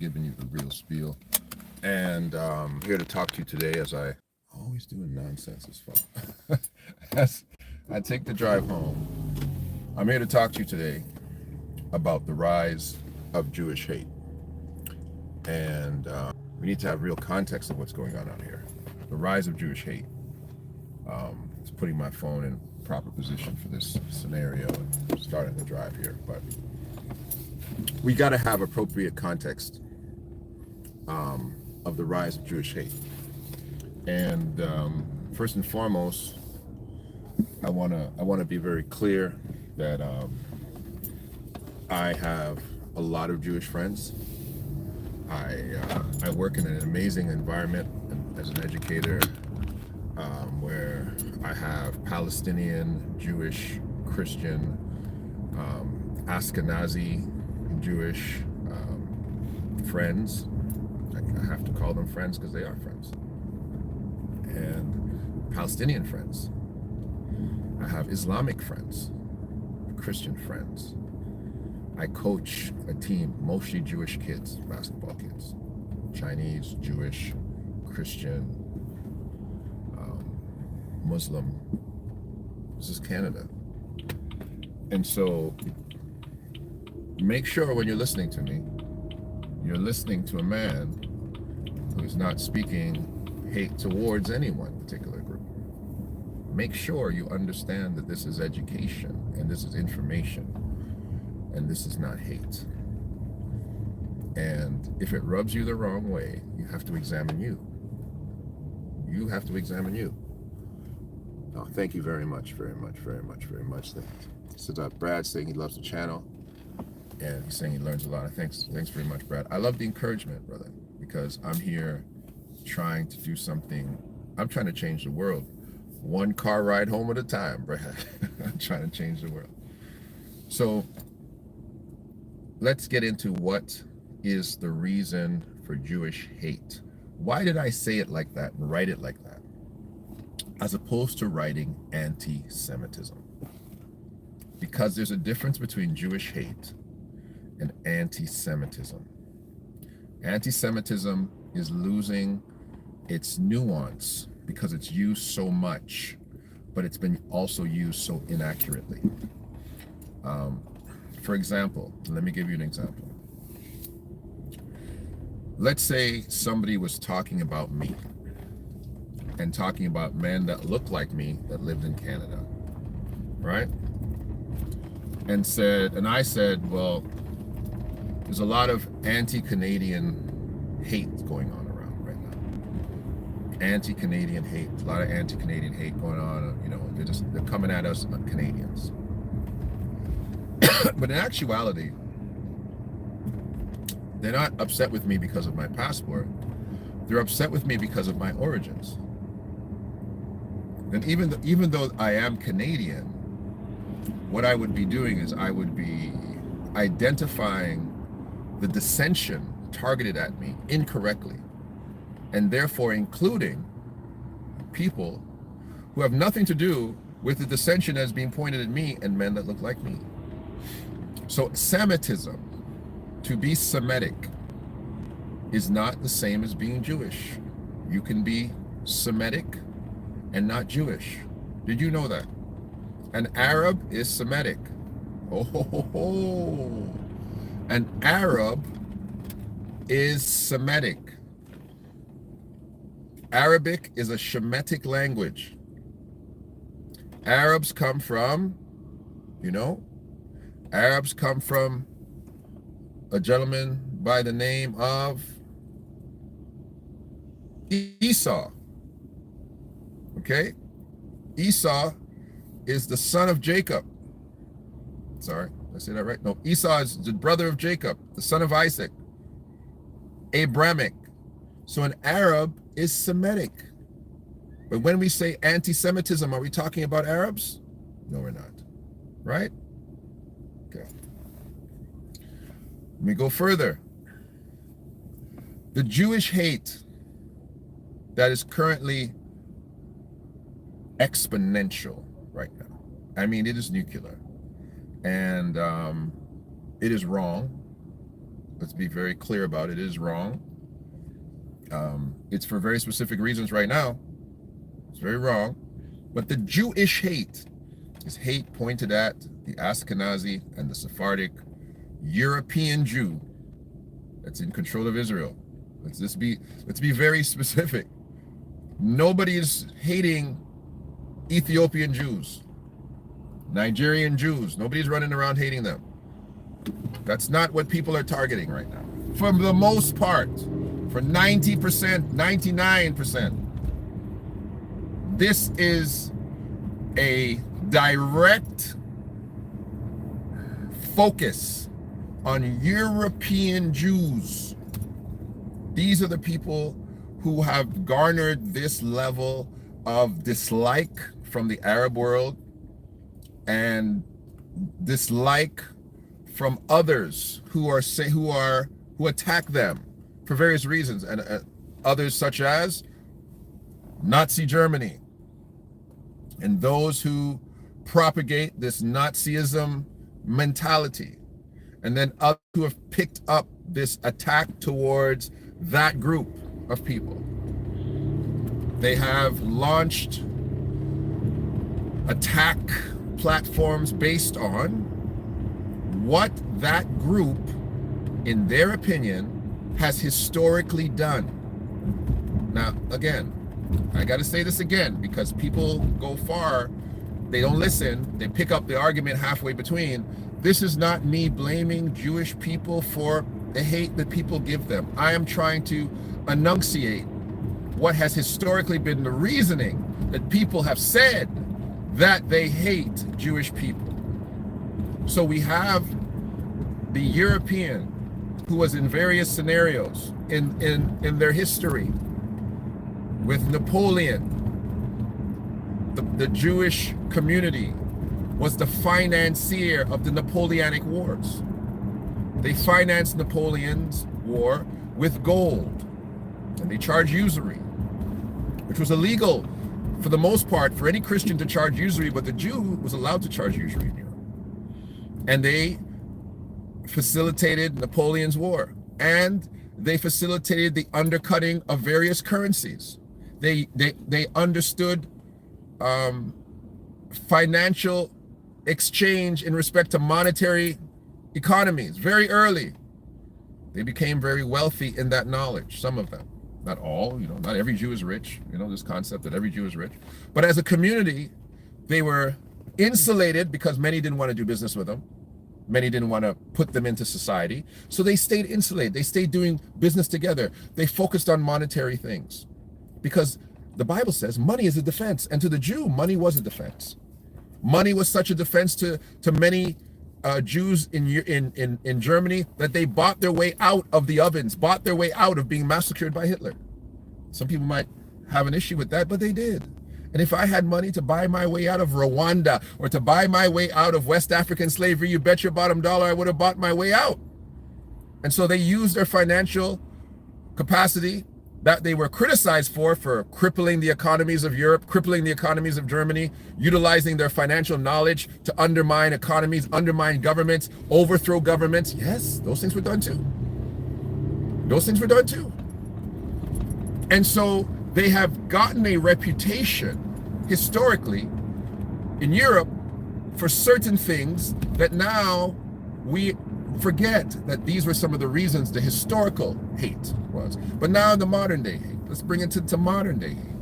giving you the real spiel. And here to talk to you today, as I always doing nonsense as far as I take the drive home. I'm here to talk to you today about the rise of Jewish hate. And we need to have real context of what's going on out here. The rise of Jewish hate. It's putting my phone in proper position for this scenario and starting the drive here. But we got to have appropriate context of the rise of Jewish hate. And first and foremost, I wanna be very clear that I have a lot of Jewish friends. I work in an amazing environment as an educator, where I have Palestinian, Jewish, Christian, Ashkenazi, Jewish friends. I have to call them friends because they are friends. And Palestinian friends. I have Islamic friends, Christian friends. I coach a team, mostly Jewish kids, basketball kids. Chinese, Jewish, Christian, Muslim. This is Canada. And so make sure when you're listening to me, you're listening to a man who is not speaking hate towards any one particular group. Make sure you understand that this is education and this is information and this is not hate. And if it rubs you the wrong way, you have to examine you. You have to examine you. Oh, thank you very much, very much, very much, very much. This is Brad saying he loves the channel. And he's saying he learns a lot. Thanks very much, Brad. I love the encouragement, brother, because I'm here trying to do something. I'm trying to change the world. One car ride home at a time, Brad. I'm trying to change the world. So let's get into what is the reason for Jewish hate. Why did I say it like that and write it like that, as opposed to writing anti-Semitism? Because there's a difference between Jewish hate and anti-Semitism. Anti-Semitism is losing its nuance because it's used so much, but it's been also used so inaccurately. For example, let me give you an example. Let's say somebody was talking about me and talking about men that looked like me that lived in Canada, right? And I said, well, there's a lot of anti-Canadian hate going on around right now. Anti-Canadian hate, a lot of anti-Canadian hate going on. You know, they're coming at us, Canadians. But in actuality, they're not upset with me because of my passport. They're upset with me because of my origins. And even though I am Canadian, what I would be doing is I would be identifying the dissension targeted at me incorrectly, and therefore including people who have nothing to do with the dissension that's being pointed at me and men that look like me. So Semitism, to be Semitic, is not the same as being Jewish. You can be Semitic and not Jewish. Did you know that? An Arab is Semitic. Oh, ho, ho, ho. An Arab is Semitic. Arabic is a Shemitic language. Arabs come from, Arabs come from a gentleman by the name of Esau. Okay? Esau is the son of Jacob. Sorry, did I say that right? No, Esau is the brother of Jacob, the son of Isaac. Abrahamic. So an Arab is Semitic. But when we say anti-Semitism, are we talking about Arabs? No, we're not. Right? Okay. Let me go further. The Jewish hate that is currently exponential right now. I mean, it is nuclear. And it is wrong. Let's be very clear about it. It is wrong. It's for very specific reasons right now. It's very wrong. But the Jewish hate is hate pointed at the Ashkenazi and the Sephardic European Jew that's in control of Israel. Let's be very specific. Nobody is hating Ethiopian Jews, Nigerian Jews. Nobody's running around hating them. That's not what people are targeting right now. For the most part, for 90%, 99%, this is a direct focus on European Jews. These are the people who have garnered this level of dislike from the Arab world and dislike from others who attack them for various reasons, and others such as Nazi Germany and those who propagate this Nazism mentality, and then others who have picked up this attack towards that group of people. They have launched attack platforms based on what that group, in their opinion, has historically done. Now, again, I got to say this again because people go far, they don't listen, they pick up the argument halfway between. This is not me blaming Jewish people for the hate that people give them. I am trying to enunciate what has historically been the reasoning that people have said that they hate Jewish people. So we have the European who was in various scenarios in their history with Napoleon. The Jewish community was the financier of the Napoleonic Wars. They financed Napoleon's war with gold, and they charged usury, which was illegal for the most part for any Christian to charge usury, but the Jew was allowed to charge usury in Europe. And they facilitated Napoleon's war, and they facilitated the undercutting of various currencies. They understood financial exchange in respect to monetary economies very early. They became very wealthy in that knowledge, some of them. Not all, not every Jew is rich, this concept that every Jew is rich. But as a community, they were insulated because many didn't want to do business with them. Many didn't want to put them into society. So they stayed insulated. They stayed doing business together. They focused on monetary things because the Bible says money is a defense. And to the Jew, money was a defense. Money was such a defense to many Jews in Germany that they bought their way out of the ovens, bought their way out of being massacred by Hitler. Some people might have an issue with that, but they did. And if I had money to buy my way out of Rwanda or to buy my way out of West African slavery, you bet your bottom dollar I would have bought my way out. And so they used their financial capacity that they were criticized for crippling the economies of Europe, crippling the economies of Germany, utilizing their financial knowledge to undermine economies, undermine governments, overthrow governments. Yes, those things were done too. Those things were done too. And so they have gotten a reputation historically in Europe for certain things that now we forget that these were some of the reasons the historical hate was. But now the modern day hate. Let's bring it to modern day hate.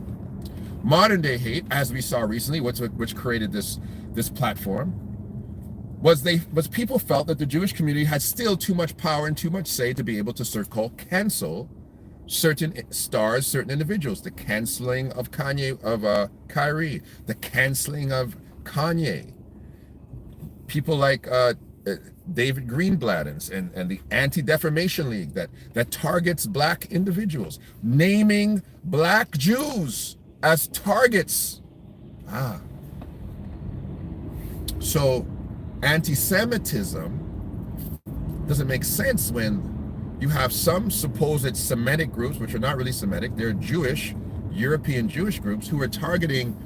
Modern day hate, as we saw recently, which created this platform, was people felt that the Jewish community had still too much power and too much say to be able to so-called cancel certain stars, certain individuals. The canceling of Kyrie, the canceling of Kanye. People like David Greenblatt and the Anti-Defamation League that targets black individuals, naming black Jews as targets. So anti-Semitism doesn't make sense when you have some supposed Semitic groups, which are not really Semitic. They're Jewish, European Jewish groups who are targeting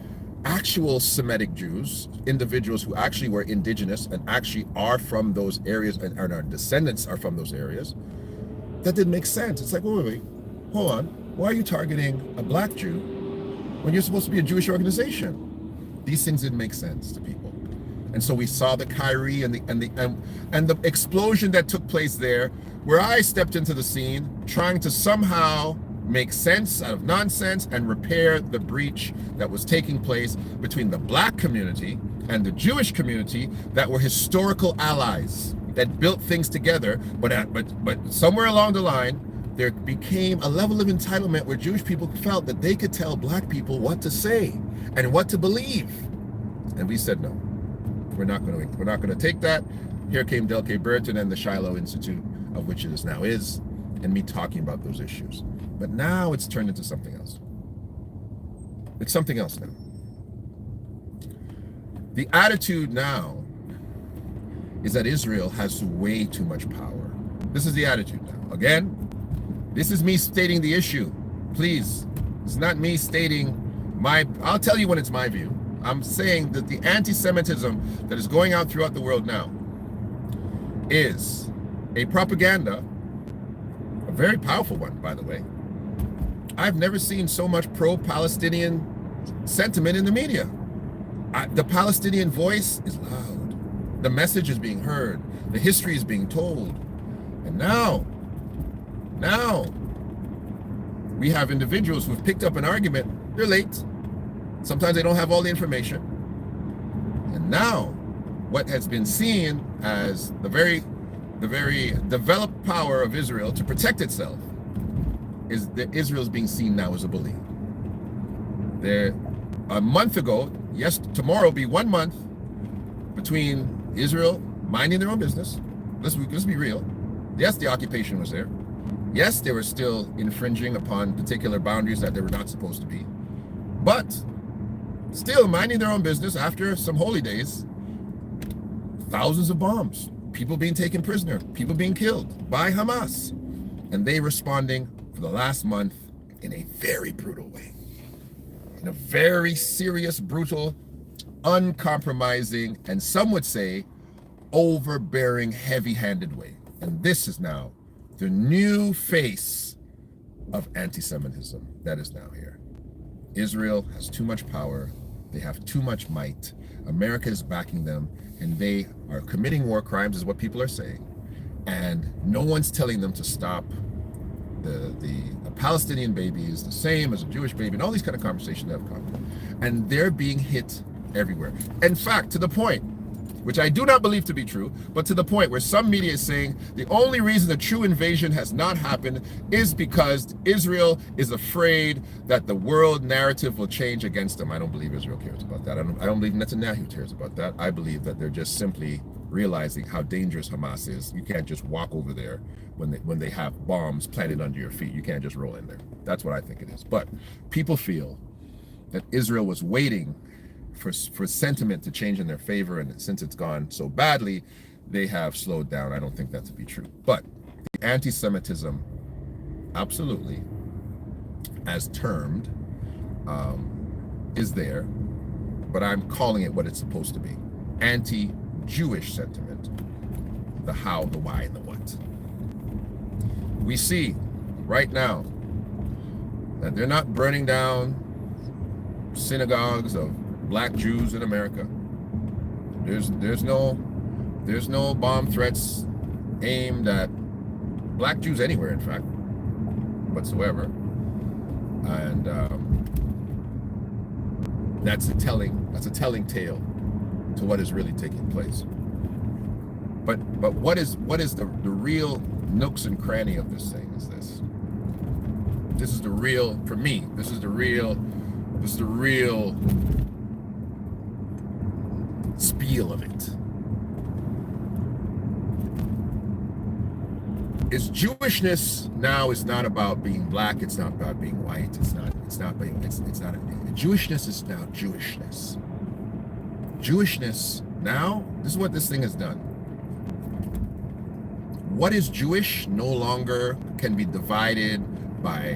actual Semitic Jews, individuals who actually were indigenous and actually are from those areas and our descendants are from those areas, That didn't make sense. It's like, wait, hold on. Why are you targeting a black Jew when you're supposed to be a Jewish organization? These things didn't make sense to people. And so we saw the Kyrie and the explosion that took place there, where I stepped into the scene trying to somehow make sense out of nonsense and repair the breach that was taking place between the black community and the Jewish community that were historical allies that built things together, but somewhere along the line there became a level of entitlement where Jewish people felt that they could tell black people what to say and what to believe. And we said no. We're not going to take that. Here came Del K. Burton and the Shiloh Institute, of which it now is, and me talking about those issues. But now it's turned into something else. It's something else now. The attitude now is that Israel has way too much power. This is the attitude now. Again, this is me stating the issue. Please, it's not me stating I'll tell you when it's my view. I'm saying that the anti-Semitism that is going out throughout the world now is a propaganda, a very powerful one, by the way. I've never seen so much pro-Palestinian sentiment in the media. The Palestinian voice is loud. The message is being heard. The history is being told. And now, we have individuals who've picked up an argument. They're late. Sometimes they don't have all the information. And now, what has been seen as the very developed power of Israel to protect itself is that Israel is being seen now as a bully. A month ago, yes, tomorrow will be 1 month between Israel minding their own business. Let's be real. Yes, the occupation was there. Yes, they were still infringing upon particular boundaries that they were not supposed to be. But still minding their own business after some holy days. Thousands of bombs, people being taken prisoner, people being killed by Hamas. And they responding for the last month in a very brutal way. In a very serious, brutal, uncompromising, and some would say overbearing, heavy-handed way. And this is now the new face of anti-Semitism that is now here. Israel has too much power. They have too much might. America is backing them, and they are committing war crimes, is what people are saying. And no one's telling them to stop. A Palestinian baby is the same as a Jewish baby, and all these kind of conversations that have come. And they're being hit everywhere. In fact, to the point, which I do not believe to be true, but to the point where some media is saying the only reason the true invasion has not happened is because Israel is afraid that the world narrative will change against them. I don't believe Israel cares about that. I don't believe Netanyahu cares about that. I believe that they're just simply realizing how dangerous Hamas is. You can't just walk over there when they have bombs planted under your feet. You can't just roll in there. That's what I think it is. But people feel that Israel was waiting for sentiment to change in their favor, and since it's gone so badly, they have slowed down. I don't think that to be true. But the anti-Semitism, absolutely, as termed, is there, but I'm calling it what it's supposed to be. Anti-Jewish sentiment. The how, the why, and the what. We see right now that they're not burning down synagogues of Black Jews in America. There's no bomb threats aimed at Black Jews anywhere, in fact, whatsoever. And that's a telling tale to what is really taking place. But what is the real nooks and cranny of this thing is this. This is the real, for me, this is the real spiel of it. Is Jewishness now is not about being black, it's not about being white, Jewishness is now Jewishness. Jewishness now, this is what this thing has done. What is Jewish no longer can be divided by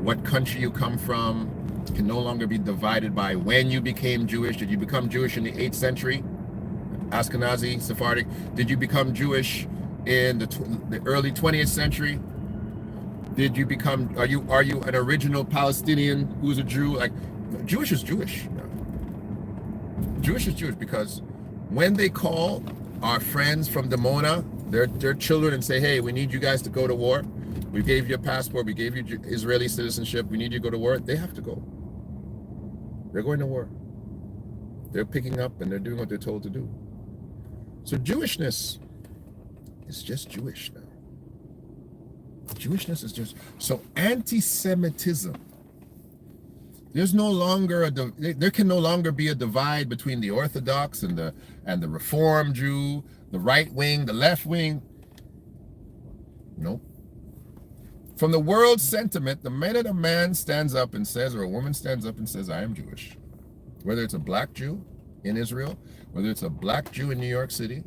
what country you come from, can no longer be divided by when you became Jewish. Did you become Jewish in the 8th century? Ashkenazi, Sephardic. Did you become Jewish in the early 20th century? Did you become, are you an original Palestinian who's a Jew? Like, Jewish is Jewish. Jewish is Jewish because when they call our friends from Dimona, their children, and say, hey, we need you guys to go to war. We gave you a passport. We gave you Israeli citizenship. We need you to go to war. They have to go. They're going to war. They're picking up and they're doing what they're told to do. So Jewishness is just Jewish now. Jewishness is just, so anti-Semitism, there's no longer there can no longer be a divide between the Orthodox and the Reform Jew, the right wing, the left wing. Nope. From the world sentiment, the minute a man stands up and says, or a woman stands up and says, I am Jewish, whether it's a black Jew in Israel, whether it's a black Jew in New York City,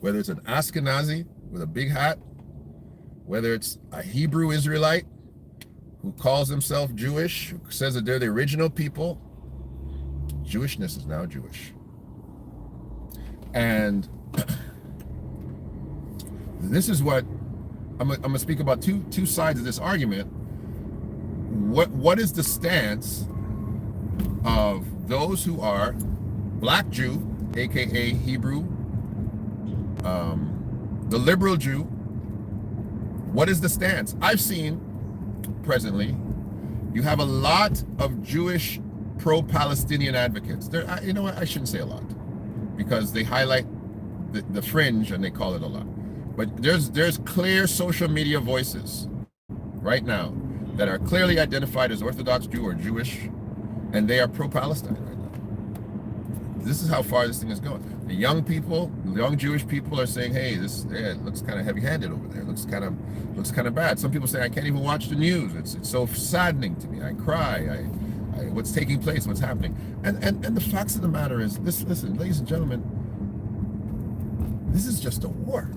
whether it's an Ashkenazi with a big hat, whether it's a Hebrew Israelite who calls himself Jewish, who says that they're the original people, Jewishness is now Jewish. And this is what I'm gonna speak about two sides of this argument. What is the stance of those who are black Jew, aka Hebrew, the liberal Jew? What is the stance? I've seen presently, you have a lot of Jewish pro-Palestinian advocates. You know what? I shouldn't say a lot because they highlight the fringe and they call it a lot. But there's clear social media voices right now that are clearly identified as Orthodox Jew or Jewish, and they are pro-Palestine right now. This is how far this thing is going. The young people, the young Jewish people are saying, hey, it looks kind of heavy-handed over there. It looks kind of bad. Some people say, I can't even watch the news. It's so saddening to me. I cry. What's taking place, what's happening. And the facts of the matter is, listen, ladies and gentlemen, this is just a war.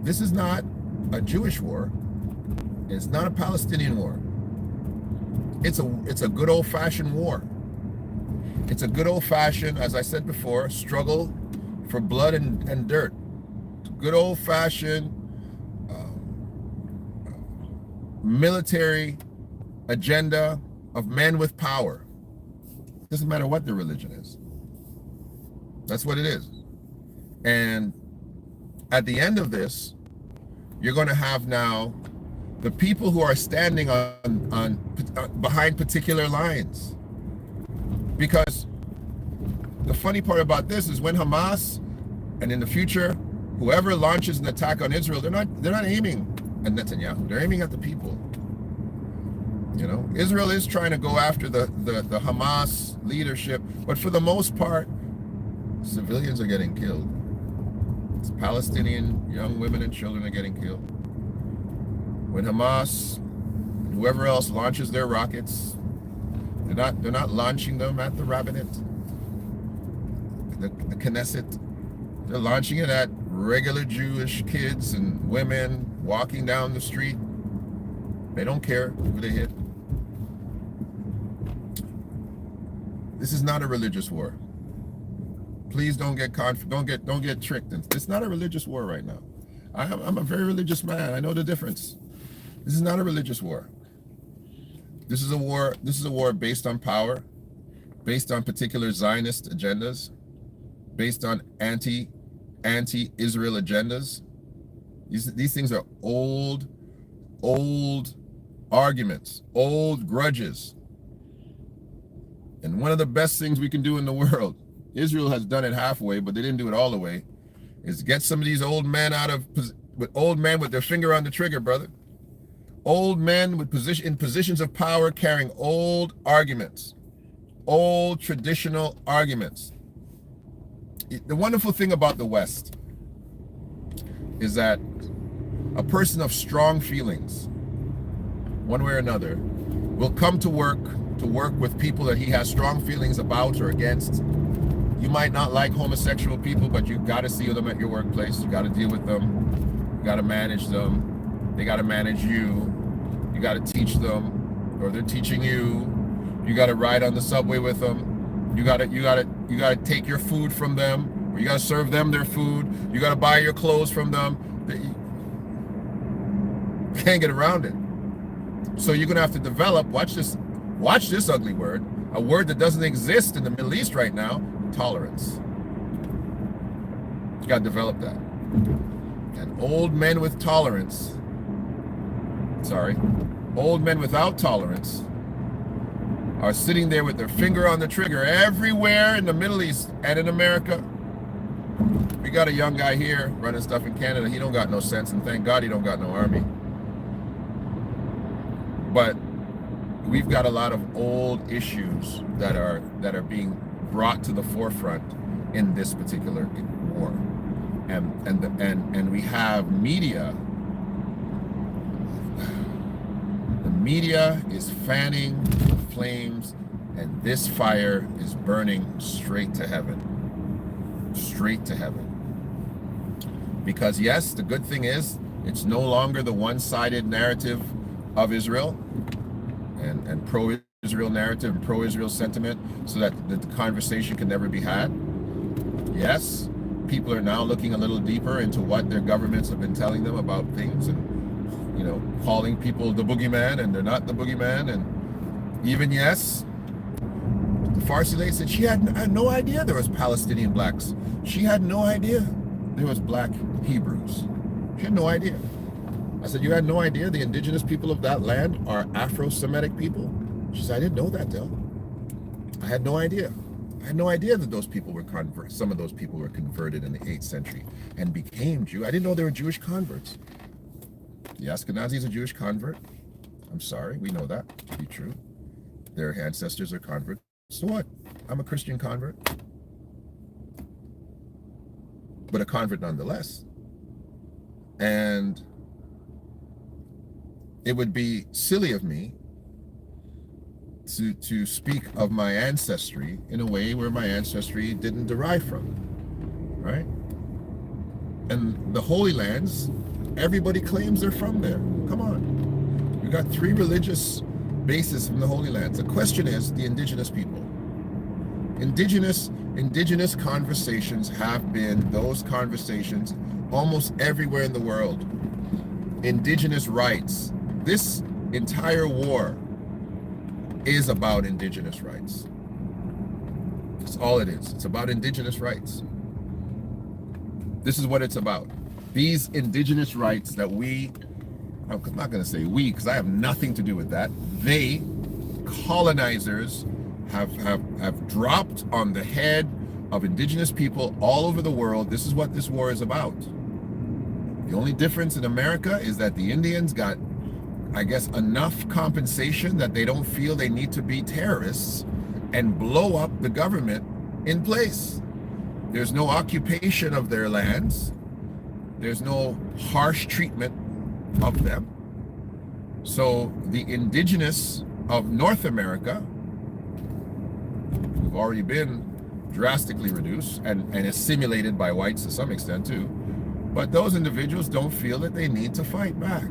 This is not a Jewish war. It's not a Palestinian war. It's a good old-fashioned war. It's a good old-fashioned, as I said before, struggle for blood and dirt. Good old-fashioned military agenda of men with power. Doesn't matter what their religion is. That's what it is. And at the end of this, you're going to have now the people who are standing on behind particular lines. Because the funny part about this is when Hamas, and in the future, whoever launches an attack on Israel, they're not aiming at Netanyahu. They're aiming at the people. You know, Israel is trying to go after the Hamas leadership, but for the most part, civilians are getting killed. It's Palestinian young women and children are getting killed. When Hamas and whoever else launches their rockets, they're not launching them at the rabbinate, the Knesset. They're launching it at regular Jewish kids and women walking down the street. They don't care who they hit. This is not a religious war. Please don't get tricked. It's not a religious war right now. I'm a very religious man. I know the difference. This is not a religious war. This is a war. This is a war based on power, based on particular Zionist agendas, based on anti-Israel agendas. These things are old arguments, old grudges. And one of the best things we can do in the world, Israel has done it halfway, but they didn't do it all the way, is get some of these old men with their finger on the trigger, brother. Old men in positions of power carrying old arguments, old traditional arguments. The wonderful thing about the West is that a person of strong feelings, one way or another, will come to work with people that he has strong feelings about or against. You might not like homosexual people, but you got to see them at your workplace. You got to deal with them. You got to manage them. They got to manage you. You got to teach them, or they're teaching you. You got to ride on the subway with them. You got to take your food from them, or you got to serve them their food. You got to buy your clothes from them. Can't get around it. So you're going to have to develop, watch this ugly word, a word that doesn't exist in the Middle East right now, tolerance. You got to develop that. And old men with tolerance, old men without tolerance are sitting there with their finger on the trigger everywhere in the Middle East and in America. We got a young guy here running stuff in Canada. He don't got no sense, and thank God he don't got no army. But we've got a lot of old issues that are being brought to the forefront in this particular war, and we have media. The media is fanning the flames, and this fire is burning straight to heaven. Straight to heaven. Because yes, the good thing is it's no longer the one-sided narrative of Israel and pro-Israel narrative and pro-Israel sentiment, so that the conversation can never be had. Yes, people are now looking a little deeper into what their governments have been telling them about things, and, you know, calling people the boogeyman, and they're not the boogeyman. And even, yes, the Farsi lady said she had no idea there was Palestinian blacks. She had no idea there was black Hebrews. She had no idea. I said, you had no idea the indigenous people of that land are Afro-Semitic people? She said, I didn't know that, Del. I had no idea. I had no idea that those people were converts. Some of those people were converted in the 8th century and became Jew. I didn't know they were Jewish converts. The Ashkenazi is a Jewish convert. I'm sorry, we know that to be true. Their ancestors are converts. So what? I'm a Christian convert. But a convert nonetheless. And it would be silly of me to speak of my ancestry in a way where my ancestry didn't derive from, right? And the Holy Lands, everybody claims they're from there. Come on. We got 3 religious bases from the Holy Lands. The question is the indigenous people. Indigenous conversations have been those conversations almost everywhere in the world. Indigenous rights. This entire war is about indigenous rights. That's all it is. It's about indigenous rights. This is what it's about. These indigenous rights that I'm not going to say we, because I have nothing to do with that. They, colonizers, have dropped on the head of indigenous people all over the world. This is what this war is about. The only difference in America is that the Indians got, I guess, enough compensation that they don't feel they need to be terrorists and blow up the government in place. There's no occupation of their lands. There's no harsh treatment of them. So the indigenous of North America, who've already been drastically reduced and assimilated by whites to some extent too, but those individuals don't feel that they need to fight back.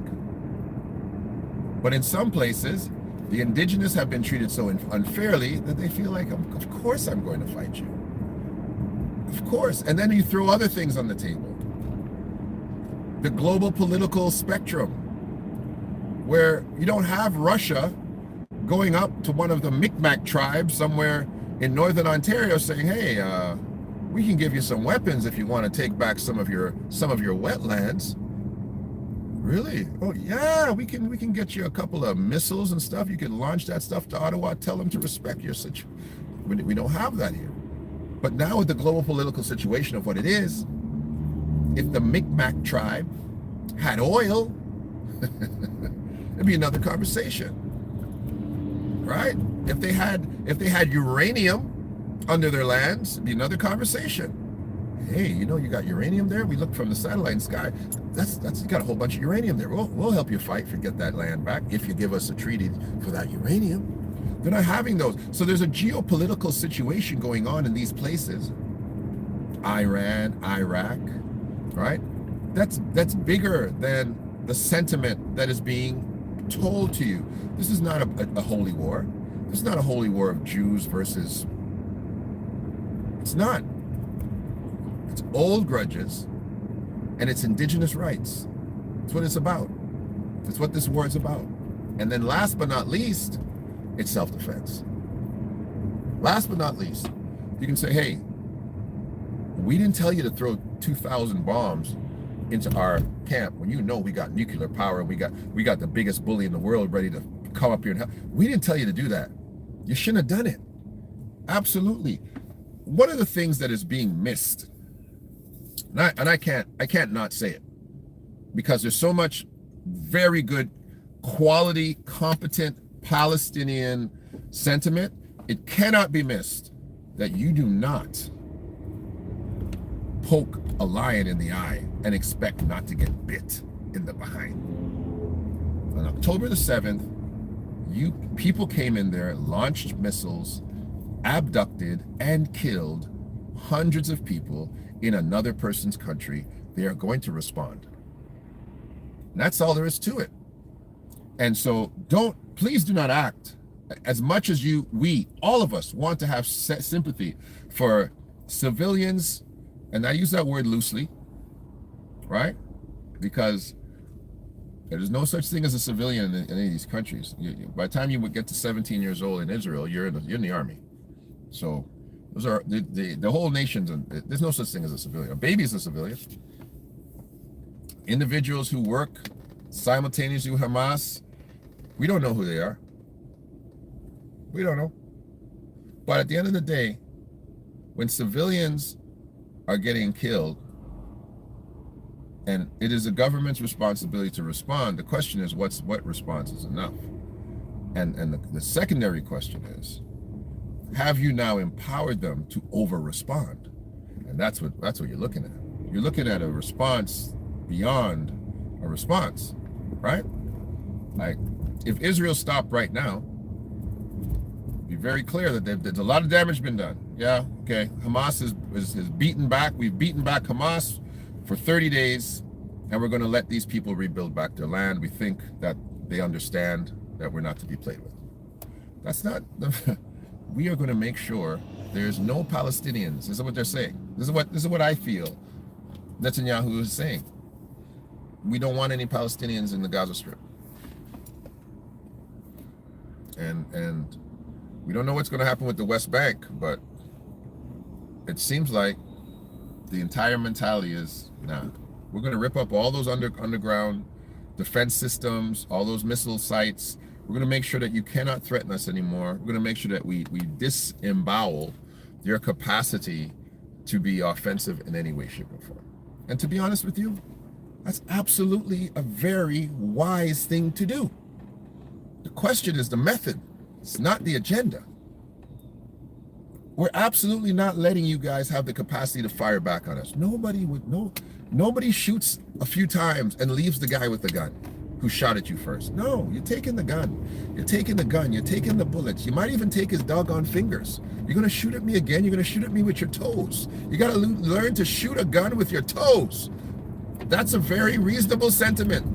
But in some places, the indigenous have been treated so unfairly that they feel like, of course I'm going to fight you. Of course. And then you throw other things on the table. The global political spectrum, where you don't have Russia going up to one of the Mi'kmaq tribes somewhere in northern Ontario saying, hey, we can give you some weapons if you want to take back some of your wetlands. Really? Oh yeah, we can get you a couple of missiles and stuff. You can launch that stuff to Ottawa, tell them to respect your situation. We don't have that here. But now with the global political situation of what it is, if the Mi'kmaq tribe had oil, it'd be another conversation, right? If they had uranium under their lands, it'd be another conversation. Hey, you know, you got uranium there? We looked from the satellite sky. That's you got a whole bunch of uranium there. We'll help you fight to get that land back if you give us a treaty for that uranium. They're not having those. So there's a geopolitical situation going on in these places. Iran, Iraq, right? That's bigger than the sentiment that is being told to you. This is not a holy war. This is not a holy war of Jews versus... It's not. It's old grudges, and it's indigenous rights. That's what it's about. That's what this war is about. And then last but not least, it's self-defense. Last but not least, you can say, hey, we didn't tell you to throw 2,000 bombs into our camp when you know we got nuclear power and we got the biggest bully in the world ready to come up here and help. We didn't tell you to do that. You shouldn't have done it. Absolutely. One of the things that is being missed, and I can't not say it, because there's so much very good, quality, competent Palestinian sentiment, it cannot be missed that you do not poke a lion in the eye and expect not to get bit in the behind. On October the 7th, people came in there, launched missiles, abducted and killed hundreds of people in another person's country. They are going to respond. And that's all there is to it. And so please do not act. As much as all of us want to have sympathy for civilians, and I use that word loosely, right? Because there's no such thing as a civilian in any of these countries. By the time you would get to 17 years old in Israel, you're in the army. So those are the whole nation's. There's no such thing as a civilian. A baby is a civilian. Individuals who work simultaneously with Hamas, we don't know who they are. We don't know. But at the end of the day, when civilians are getting killed, and it is the government's responsibility to respond, the question is what response is enough? And the secondary question is, have you now empowered them to over-respond? And that's what you're looking at. You're looking at a response beyond a response, right? Like, if Israel stopped right now, be very clear that there's a lot of damage been done. Yeah, okay. Hamas is beaten back. We've beaten back Hamas for 30 days, and we're going to let these people rebuild back their land. We think that they understand that we're not to be played with. That's not. We are going to make sure there's no Palestinians. This is what they're saying. This is what I feel Netanyahu is saying. We don't want any Palestinians in the Gaza Strip. And we don't know what's going to happen with the West Bank, but it seems like the entire mentality is, nah, we're going to rip up all those underground defense systems, all those missile sites. We're going to make sure that you cannot threaten us anymore. We're going to make sure that we disembowel your capacity to be offensive in any way, shape, or form. And to be honest with you, that's absolutely a very wise thing to do. The question is the method. It's not the agenda. We're absolutely not letting you guys have the capacity to fire back on us. Nobody shoots a few times and leaves the guy with the gun who shot at you first. No, you're taking the gun. You're taking the gun. You're taking the bullets. You might even take his doggone fingers. You're going to shoot at me again. You're going to shoot at me with your toes. You got to learn to shoot a gun with your toes. That's a very reasonable sentiment.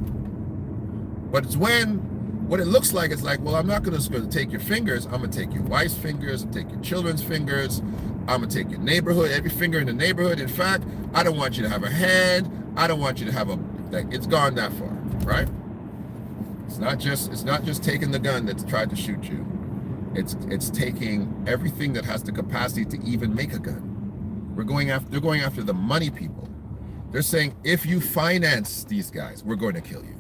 But it's what it looks like, it's like, well, I'm not going to take your fingers. I'm going to take your wife's fingers, take your children's fingers. I'm going to take your neighborhood, every finger in the neighborhood. In fact, I don't want you to have a hand. I don't want you to have it's gone that far, right? It's not just taking the gun that's tried to shoot you. It's taking everything that has the capacity to even make a gun. They're going after the money people. They're saying, if you finance these guys, we're going to kill you.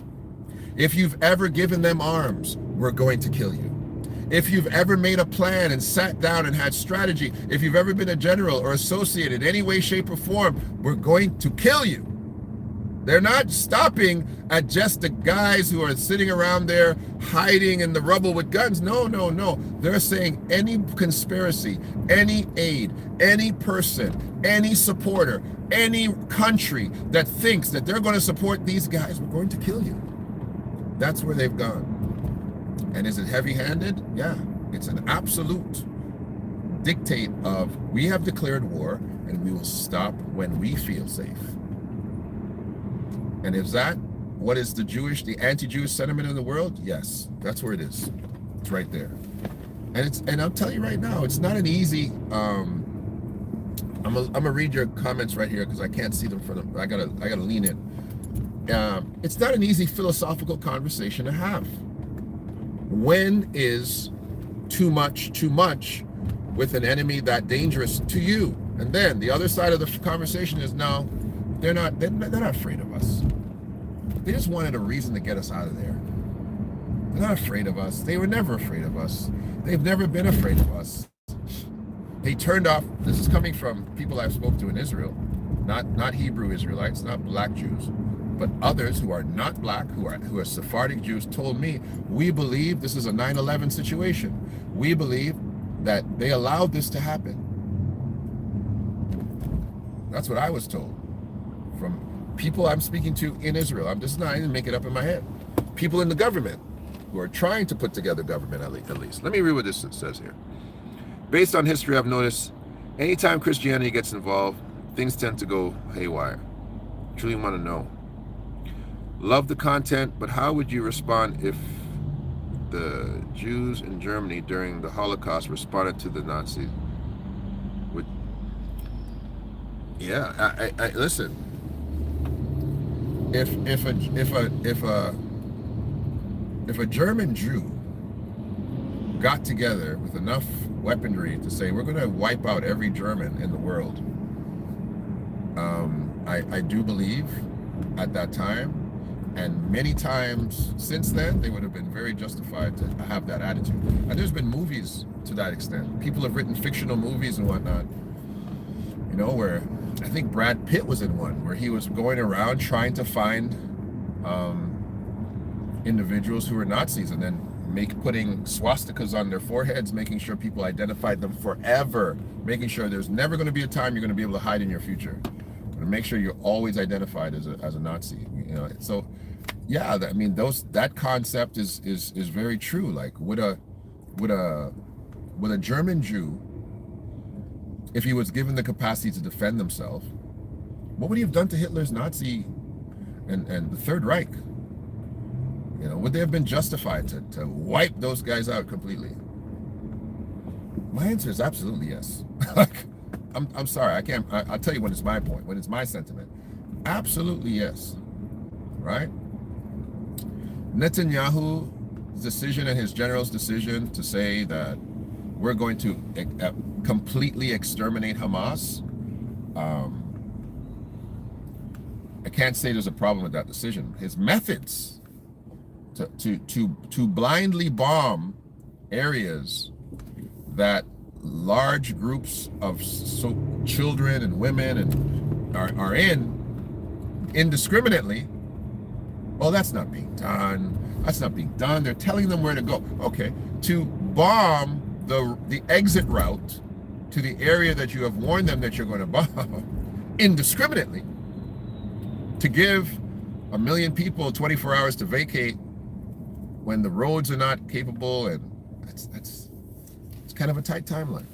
If you've ever given them arms, we're going to kill you. If you've ever made a plan and sat down and had strategy, if you've ever been a general or associated in any way, shape, or form, we're going to kill you. They're not stopping at just the guys who are sitting around there hiding in the rubble with guns. No. They're saying any conspiracy, any aid, any person, any supporter, any country that thinks that they're going to support these guys, we're going to kill you. That's where they've gone. And is it heavy-handed? Yeah. It's an absolute dictate of, we have declared war and we will stop when we feel safe. And is that what is the anti-Jewish sentiment in the world? Yes, that's where it is. It's right there. And I'll tell you right now, it's not an easy. I'm gonna read your comments right here because I can't see them I gotta lean in. It's not an easy philosophical conversation to have. When is too much with an enemy that dangerous to you? And then the other side of the conversation is, no, they're not afraid of us. They just wanted a reason to get us out of there. They're not afraid of us. They were never afraid of us. They've never been afraid of us. They turned off, this is coming from people I've spoke to in Israel, not Hebrew Israelites, not black Jews, but others who are not black, who are Sephardic Jews, told me, we believe this is a 9/11 situation. We believe that they allowed this to happen. That's what I was told from people I'm speaking to in Israel. I didn't make it up in my head. People in the government who are trying to put together government at least. Let me read what this says here. Based on history, I've noticed anytime Christianity gets involved, things tend to go haywire. Truly want to know. Love the content, but how would you respond if the Jews in Germany during the Holocaust responded to the Nazis? I listen. If a German Jew got together with enough weaponry to say we're going to wipe out every German in the world, I do believe at that time, and many times since then, they would have been very justified to have that attitude. And there's been movies to that extent. People have written fictional movies and whatnot, where I think Brad Pitt was in one, where he was going around trying to find individuals who were Nazis and then putting swastikas on their foreheads, making sure people identified them forever, making sure there's never going to be a time you're going to be able to hide in your future. And make sure you're always identified as a Nazi. So yeah, that concept is very true. Like would a German Jew, if he was given the capacity to defend himself, what would he have done to Hitler's Nazi and the Third Reich? Would they have been justified to wipe those guys out completely? My answer is absolutely yes. I'm sorry, I'll tell you when it's my point, when it's my sentiment. Absolutely yes, right? Netanyahu's decision and his general's decision to say that we're going to completely exterminate Hamas, I can't say there's a problem with that decision. His methods to blindly bomb areas that large groups of children and women and are in indiscriminately, well, that's not being done. That's not being done. They're telling them where to go. Okay, to bomb the exit route to the area that you have warned them that you're going to bomb indiscriminately, to give 1 million people 24 hours to vacate when the roads are not capable, and it's kind of a tight timeline.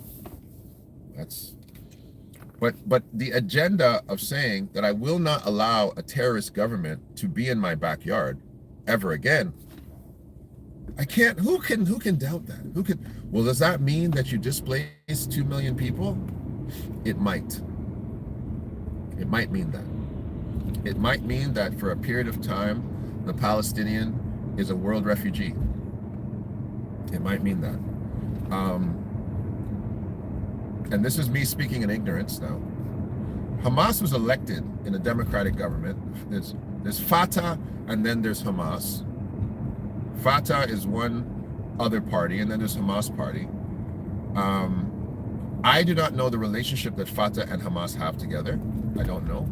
But the agenda of saying that I will not allow a terrorist government to be in my backyard ever again, I can't. Who can doubt that? Well, does that mean that you displace 2 million people? It might. It might mean that. It might mean that for a period of time, the Palestinian is a world refugee. It might mean that. And this is me speaking in ignorance now. Hamas was elected in a democratic government. There's Fatah and then there's Hamas. Fatah is one other party, and then there's Hamas party. I do not know the relationship that Fatah and Hamas have together. I don't know.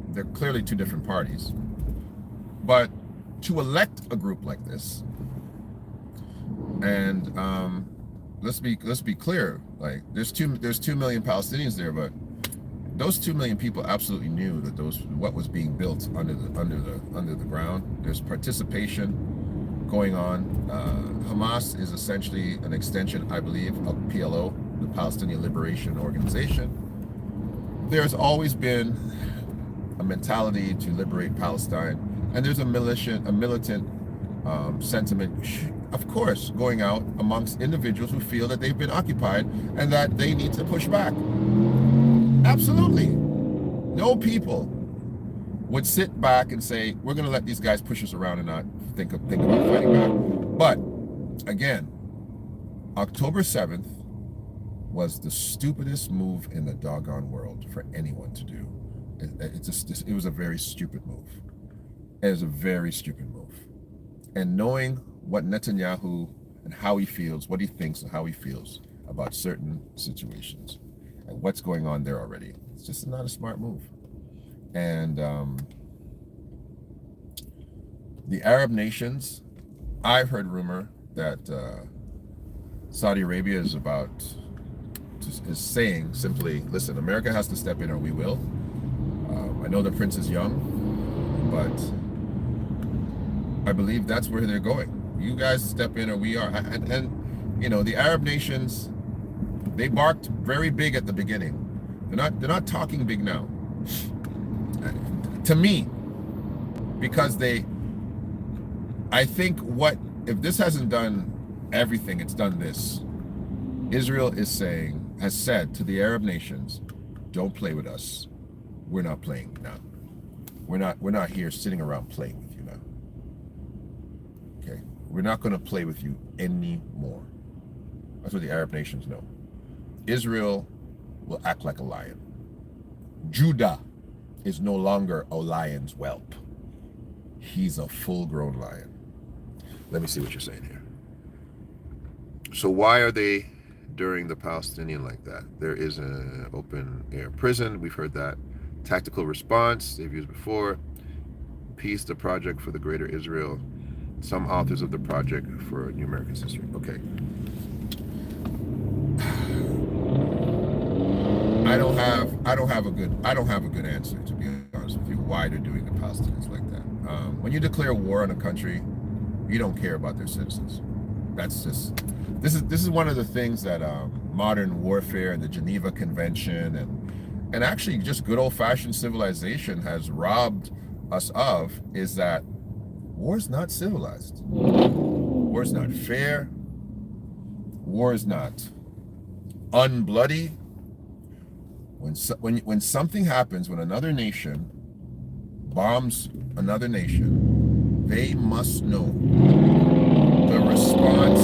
They're clearly two different parties. But to elect a group like this, and let's be clear, like there's 2 million Palestinians there, but those 2 million people absolutely knew that what was being built under the ground. There's participation going on. Hamas is essentially an extension, I believe, of PLO, the Palestinian Liberation Organization. There's always been a mentality to liberate Palestine, and there's a militant sentiment, of course, going out amongst individuals who feel that they've been occupied and that they need to push back. Absolutely. No people would sit back and say, we're going to let these guys push us around and not think about fighting back. But again, October 7th was the stupidest move in the doggone world for anyone to do. It was a very stupid move. It was a very stupid move. And knowing what Netanyahu and how he feels, what he thinks and how he feels about certain situations and what's going on there already, it's just not a smart move. And the Arab nations, I've heard rumor that Saudi Arabia is saying simply, listen, America has to step in or we will. I know the prince is young, but I believe that's where they're going. You guys step in or we are. And you know, the Arab nations, they barked very big at the beginning. They're not talking big now. To me, because I think if this hasn't done everything, it's done this. Israel has said to the Arab nations, don't play with us. We're not playing now. We're not here sitting around playing with you now. Okay? We're not going to play with you anymore. That's what the Arab nations know. Israel will act like a lion. Judah is no longer a lion's whelp. He's a full-grown lion. Let me see what you're saying here. So why are they during the Palestinian like that? There is an open-air prison. We've heard that. Tactical response, they've used before. Peace, the project for the greater Israel. Some authors of the project for New American history. Okay. I don't have a good answer, to be honest with you, why they're doing the Palestinians like that. When you declare war on a country, you don't care about their citizens. That's just this is one of the things that modern warfare and the Geneva Convention and actually just good old-fashioned civilization has robbed us of, is that war is not civilized. War is not fair. War is not unbloody. When something happens, when another nation bombs another nation, they must know the response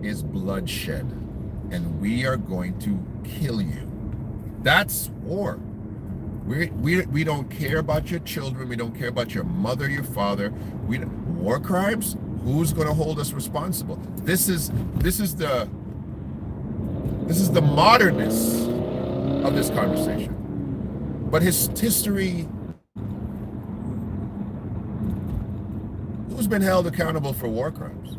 is bloodshed, and we are going to kill you. That's war. We don't care about your children. We don't care about your mother, your father. War crimes? Who's going to hold us responsible? This is the modernness of this conversation. But history, who's been held accountable for war crimes?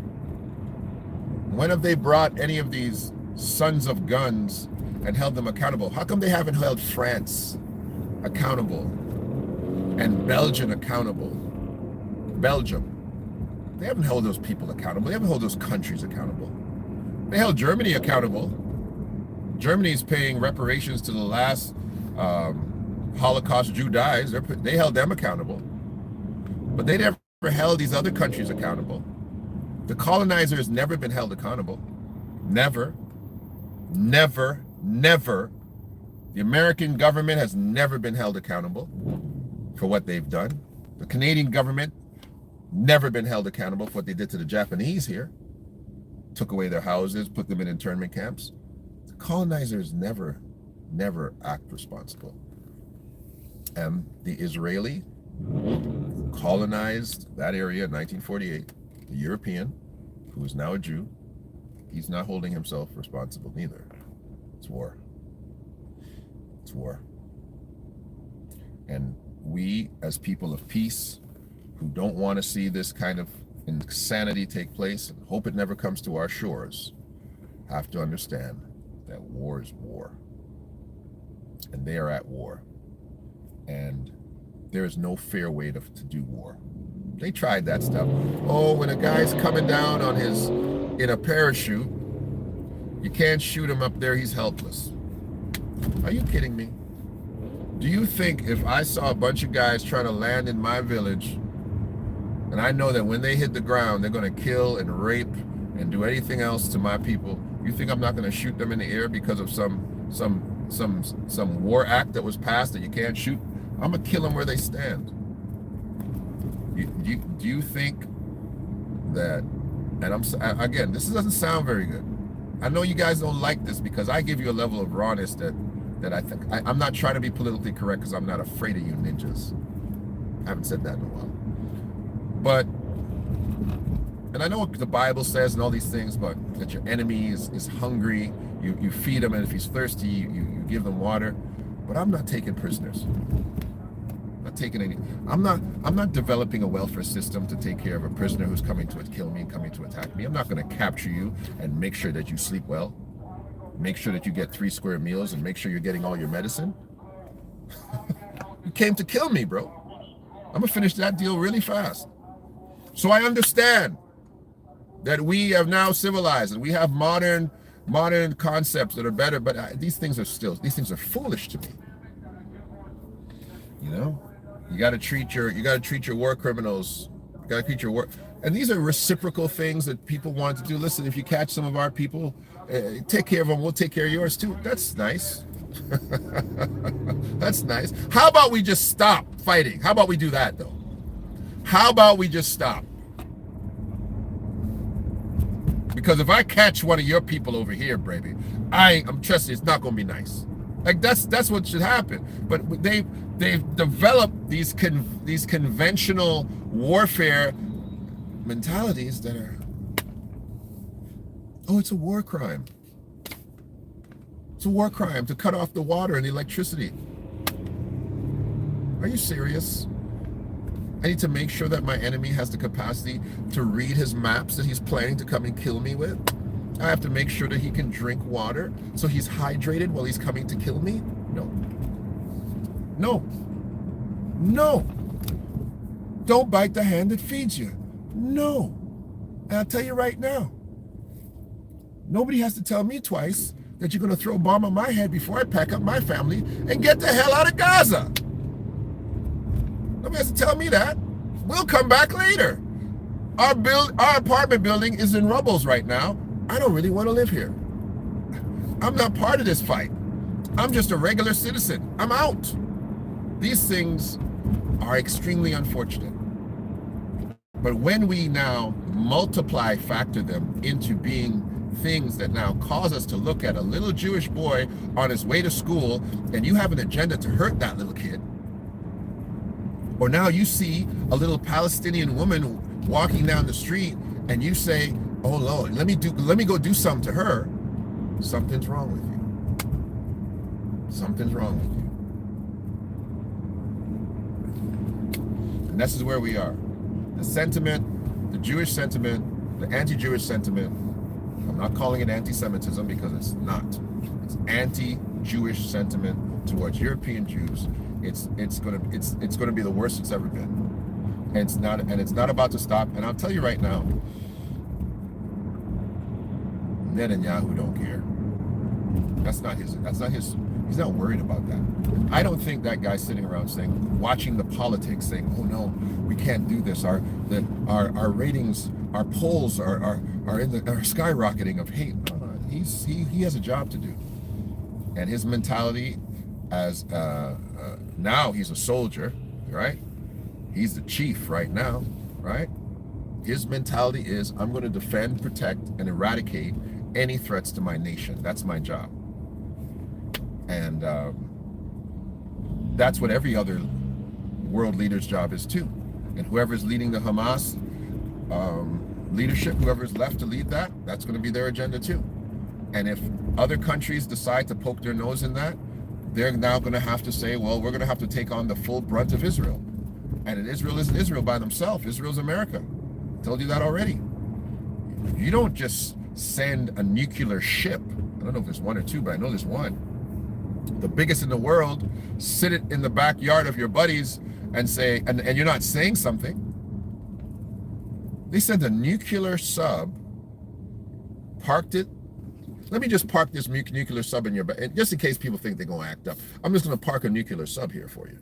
When have they brought any of these sons of guns and held them accountable? How come they haven't held France accountable and Belgium accountable? They haven't held those people accountable. They haven't held those countries accountable. They held Germany accountable. Germany's paying reparations to the last Holocaust Jew dies. They held them accountable. But they never held these other countries accountable. The colonizer has never been held accountable. Never. Never. Never. The American government has never been held accountable for what they've done. The Canadian government never been held accountable for what they did to the Japanese here. Took away their houses, put them in internment camps. The colonizers never act responsible. And the Israeli who colonized that area in 1948, the European, who is now a Jew, he's not holding himself responsible neither. It's war. It's war. And we, as people of peace, who don't want to see this kind of insanity take place and hope it never comes to our shores, have to understand that war is war. And they are at war. And there is no fair way to do war. They tried that stuff. Oh, when a guy's coming down in a parachute, you can't shoot him up there, he's helpless. Are you kidding me? Do you think if I saw a bunch of guys trying to land in my village, and I know that when they hit the ground, they're going to kill and rape and do anything else to my people, you think I'm not going to shoot them in the air because of some war act that was passed that you can't shoot I'm going to kill them where they stand. Do you think that, and again, this doesn't sound very good. I know you guys don't like this because I give you a level of rawness that I think, I'm not trying to be politically correct because I'm not afraid of you ninjas. I haven't said that in a while. But, and I know what the Bible says and all these things, but that your enemy is hungry, you feed him, and if he's thirsty, you give them water. But I'm not taking prisoners. I'm not taking any. I'm not developing a welfare system to take care of a prisoner who's coming to kill me and coming to attack me. I'm not going to capture you and make sure that you sleep well, make sure that you get 3 square meals, and make sure you're getting all your medicine. You came to kill me, bro. I'm gonna finish that deal really fast. So I understand that we have now civilized and we have modern concepts that are better, but these things are foolish to me. You know, you got to treat your war criminals. You got to treat your war, and these are reciprocal things that people want to do. Listen, if you catch some of our people, take care of them. We'll take care of yours too. That's nice. That's nice. How about we just stop fighting? How about we do that though? How about we just stop? Because if I catch one of your people over here, baby, I'm trusting it's not going to be nice. Like that's what should happen. But they've developed these conventional warfare mentalities that are, oh, it's a war crime. It's a war crime to cut off the water and the electricity. Are you serious? I need to make sure that my enemy has the capacity to read his maps that he's planning to come and kill me with. I have to make sure that he can drink water so he's hydrated while he's coming to kill me. No. No. No. Don't bite the hand that feeds you. No. And I'll tell you right now, nobody has to tell me twice that you're going to throw a bomb on my head before I pack up my family and get the hell out of Gaza. Nobody has to tell me that. We'll come back later. Our apartment building is in rubbles right now. I don't really want to live here. I'm not part of this fight. I'm just a regular citizen. I'm out. These things are extremely unfortunate. But when we now factor them into being things that now cause us to look at a little Jewish boy on his way to school, and you have an agenda to hurt that little kid, or now you see a little Palestinian woman walking down the street and you say, oh Lord, let me go do something to her, something's wrong with you. Something's wrong with you. And this is where we are. The sentiment, the Jewish sentiment, the anti-Jewish sentiment, I'm not calling it anti-Semitism because it's not. It's anti-Jewish sentiment towards European Jews. It's gonna be the worst it's ever been, and it's not about to stop. And I'll tell you right now, Netanyahu don't care. That's not his. He's not worried about that. I don't think that guy's sitting around watching the politics, saying, "Oh no, we can't do this. Our ratings, our polls are skyrocketing of hate." He has a job to do, and his mentality as now he's a soldier, right? He's the chief right now, right? His mentality is, I'm going to defend, protect, and eradicate any threats to my nation. That's my job. And that's what every other world leader's job is too. And whoever's leading the Hamas leadership, whoever's left to lead that, that's going to be their agenda too. And if other countries decide to poke their nose in that, they're now going to have to say, well, we're going to have to take on the full brunt of Israel. And Israel isn't Israel by themselves. Israel's America. I told you that already. You don't just send a nuclear ship. I don't know if there's one or two, but I know there's one. The biggest in the world, sit it in the backyard of your buddies and say, and you're not saying something. They sent a nuclear sub, parked it. Let me just park this nuclear sub in your back, just in case people think they're going to act up. I'm just going to park a nuclear sub here for you.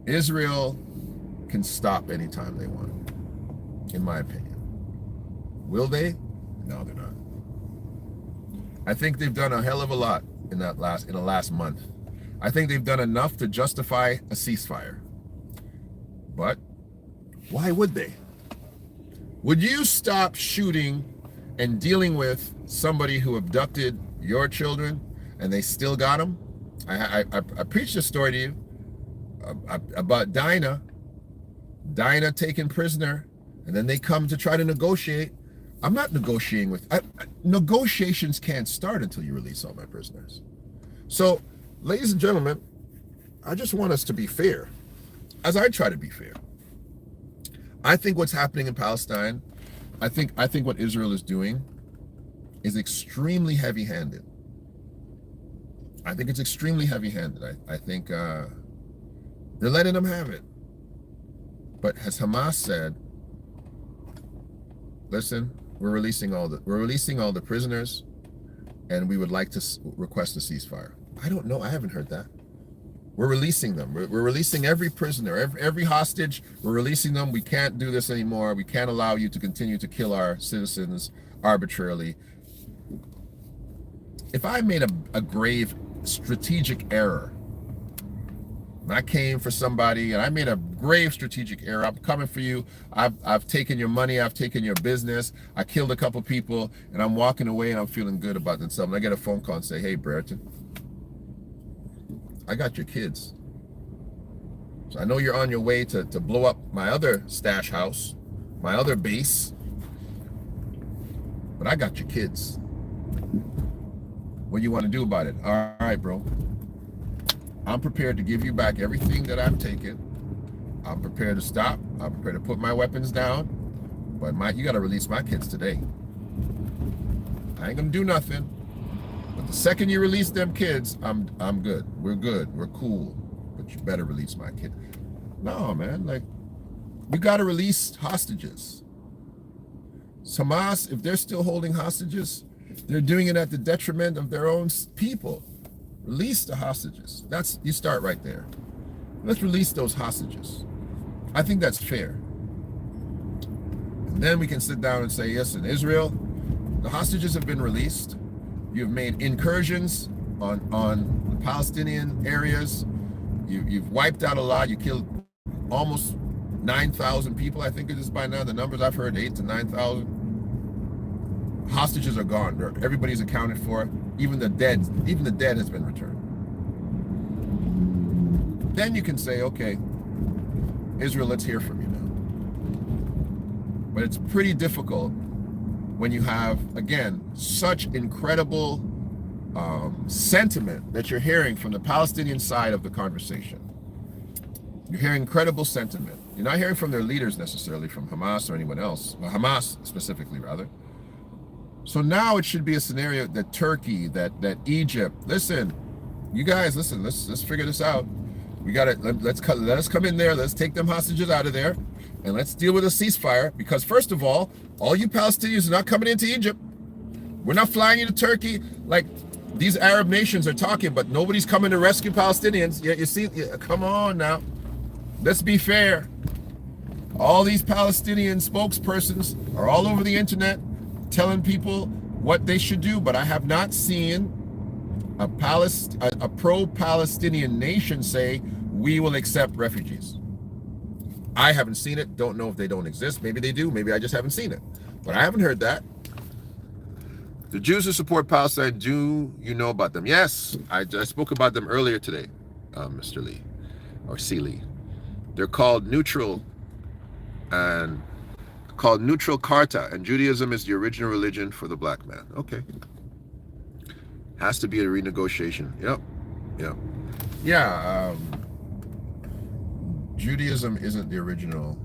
Israel can stop anytime they want, in my opinion. Will they? No, they're not. I think they've done a hell of a lot in the last month. I think they've done enough to justify a ceasefire. But why would they? Would you stop shooting and dealing with somebody who abducted your children and they still got them? I preached a story to you about Dinah taken prisoner, and then they come to try to negotiate. I'm not negotiating with, negotiations can't start until you release all my prisoners. So, ladies and gentlemen, I just want us to be fair, as I try to be fair. I think what's happening in Palestine, I think what Israel is doing is extremely heavy-handed. I think it's extremely heavy-handed. I think they're letting them have it. But as Hamas said, listen, we're releasing all the prisoners, and we would like to request a ceasefire. I don't know. I haven't heard that. We're releasing them. We're releasing every prisoner, every hostage. We're releasing them. We can't do this anymore. We can't allow you to continue to kill our citizens arbitrarily. If I made a grave strategic error, and I came for somebody and I made a grave strategic error, I'm coming for you, I've taken your money, I've taken your business, I killed a couple people, and I'm walking away and I'm feeling good about myself, and I get a phone call and say, hey, Brereton, I got your kids. So I know you're on your way to blow up my other stash house, my other base, but I got your kids. What do you want to do about it? All right, bro. I'm prepared to give you back everything that I've taken. I'm prepared to stop. I'm prepared to put my weapons down. But you got to release my kids today. I ain't gonna do nothing. But the second you release them kids, I'm good. We're good. We're cool. But you better release my kid. No, man. Like, you got to release hostages. Hamas, if they're still holding hostages, they're doing it at the detriment of their own people. Release the hostages. You start right there. Let's release those hostages. I think that's fair. And then we can sit down and say, yes, in Israel, the hostages have been released. You've made incursions on the Palestinian areas. You've wiped out a lot. You killed almost 9,000 people, I think it is by now. The numbers I've heard, 8,000 to 9,000. Hostages are gone. Everybody's accounted for. Even the dead has been returned. Then you can say, okay, Israel, let's hear from you now. But it's pretty difficult when you have, again, such incredible sentiment that you're hearing from the Palestinian side of the conversation. You're hearing incredible sentiment. You're not hearing from their leaders necessarily, from Hamas or anyone else. Well, Hamas specifically, rather. So now it should be a scenario that Turkey, that Egypt, listen, you guys, listen, let's figure this out. We got to, let us come in there, let's take them hostages out of there, and let's deal with a ceasefire, because first of all you Palestinians are not coming into Egypt. We're not flying you to Turkey like these Arab nations are talking, but nobody's coming to rescue Palestinians. Yeah, you see, come on now. Let's be fair. All these Palestinian spokespersons are all over the internet telling people what they should do, but I have not seen a pro-Palestinian nation say, we will accept refugees. I haven't seen it. Don't know if they don't exist. Maybe they do. Maybe I just haven't seen it. But I haven't heard that. The Jews who support Palestine, do you know about them? Yes, I spoke about them earlier today, Mr. Lee, or C. Lee. They're called neutral Carta, and Judaism is the original religion for the black man. Okay. Has to be a renegotiation. Yep. Yeah. Judaism isn't the original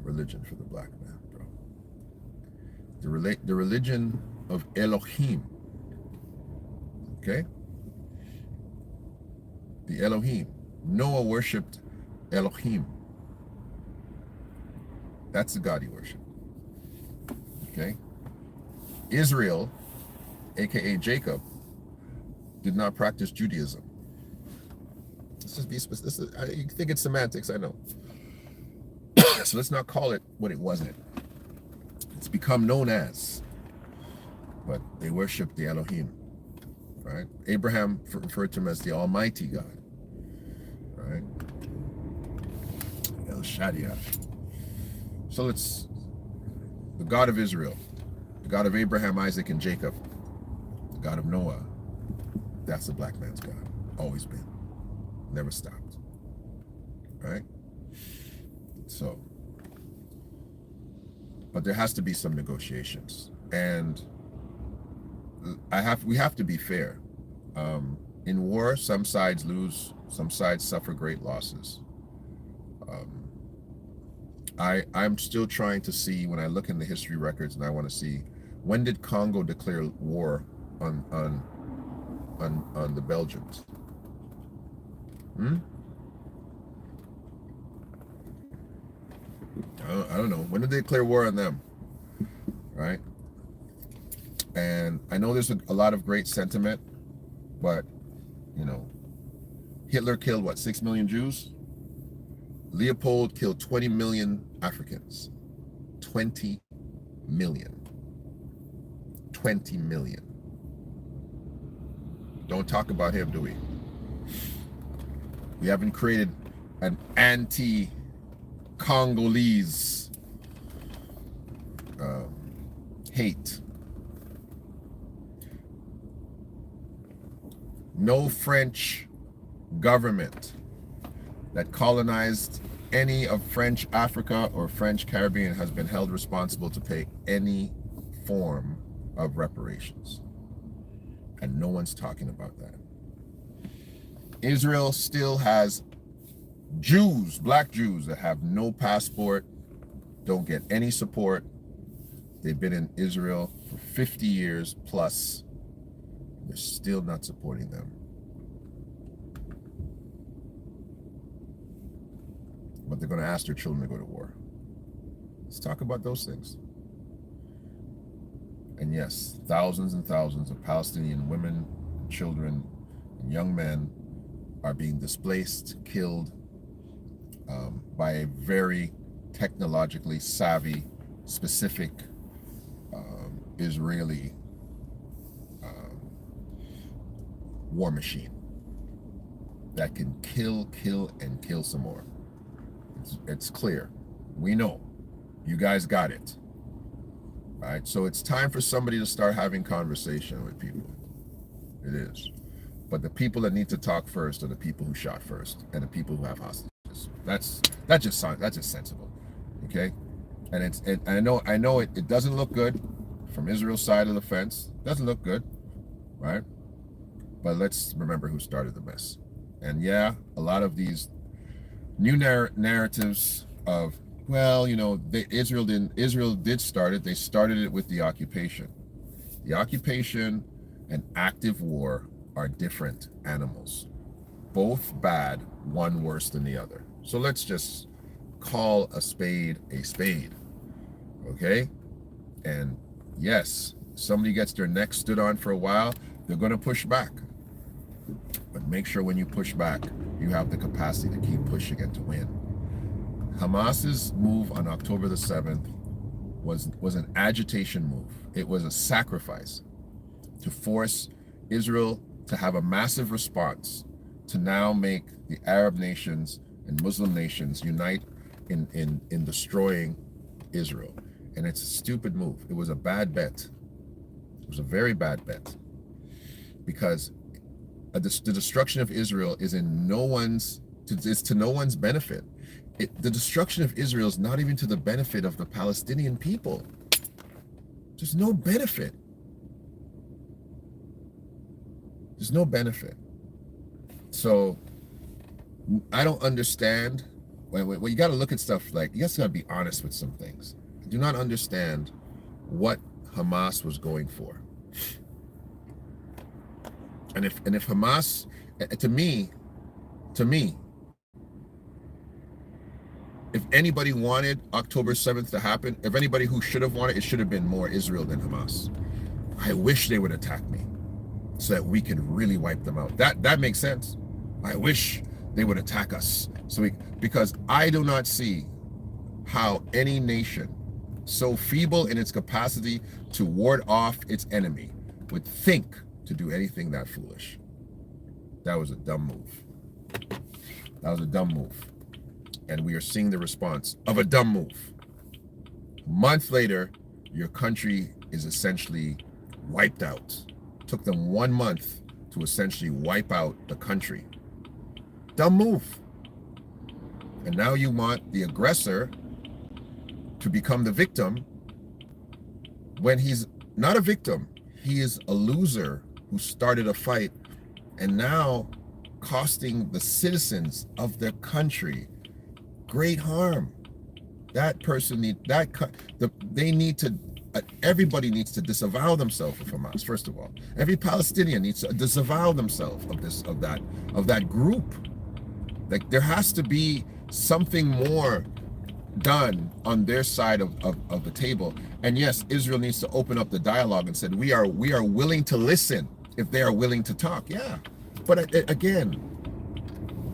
religion for the black man, bro. The religion of Elohim. Okay? The Elohim. Noah worshipped Elohim. That's the God he worshipped. Okay? Israel, aka Jacob, did not practice Judaism. You think it's semantics, I know. So let's not call it what it wasn't. It's become known as. but they worship the Elohim, right? Abraham referred to him as the Almighty God, right? El Shaddai. So it's the God of Israel, the God of Abraham, Isaac, and Jacob, the God of Noah. That's the black man's God. Always been. Never stopped. Right? So, but there has to be some negotiations. And we have to be fair. In war, some sides lose, some sides suffer great losses. I'm still trying to see, when I look in the history records, and I want to see, when did Congo declare war on the Belgians? I don't know. When did they declare war on them? Right? And I know there's a lot of great sentiment, but, you know, Hitler killed, what, 6 million Jews? Leopold killed 20 million Africans. 20 million. 20 million. Don't talk about him, do we? We haven't created an anti-Congolese hate. No French government that colonized any of French Africa or French Caribbean has been held responsible to pay any form of reparations. And no one's talking about that. Israel still has Jews, black Jews, that have no passport, don't get any support. They've been in Israel for 50 years plus. They're still not supporting them. But they're going to ask their children to go to war. Let's talk about those things. And yes, thousands and thousands of Palestinian women, children, and young men are being displaced, killed by a very technologically savvy, specific Israeli war machine that can kill, and kill some more. It's clear. We know. You guys got it. Right? So it's time for somebody to start having conversation with people. It is. But the people that need to talk first are the people who shot first and the people who have hostages. That's just sensible. Okay? And I know it doesn't look good from Israel's side of the fence. It doesn't look good. Right? But let's remember who started the mess. And yeah, a lot of these new narratives of, well, you know, Israel did start it. They started it with the occupation. The occupation and active war are different animals. Both bad, one worse than the other. So let's just call a spade, okay? And yes, somebody gets their neck stood on for a while, they're going to push back. But make sure when you push back, you have the capacity to keep pushing and to win. Hamas's move on October the 7th was an agitation move. It was a sacrifice to force Israel to have a massive response to now make the Arab nations and Muslim nations unite in destroying Israel. And it's a stupid move. It was a bad bet. It was a very bad bet. Because the destruction of Israel is to no one's benefit. The destruction of Israel is not even to the benefit of the Palestinian people. There's no benefit. There's no benefit. So I don't understand. Well, you got to look at stuff like, you guys got to be honest with some things. I do not understand what Hamas was going for. And if Hamas, to me, if anybody wanted October 7th to happen, if anybody who should have wanted, it should have been more Israel than Hamas. I wish they would attack me so that we could really wipe them out. That makes sense. I wish they would attack us because I do not see how any nation so feeble in its capacity to ward off its enemy, would think to do anything that foolish. That was a dumb move. That was a dumb move. And we are seeing the response of a dumb move. A month later, your country is essentially wiped out. It took them 1 month to essentially wipe out the country. Dumb move. And now you want the aggressor to become the victim when he's not a victim. He is a loser who started a fight and now costing the citizens of their country great harm. That person everybody needs to disavow themselves of Hamas. First of all, every Palestinian needs to disavow themselves of that group. Like, there has to be something more done on their side of the table. And yes, Israel needs to open up the dialogue and said, we are willing to listen if they are willing to talk. Yeah, but again,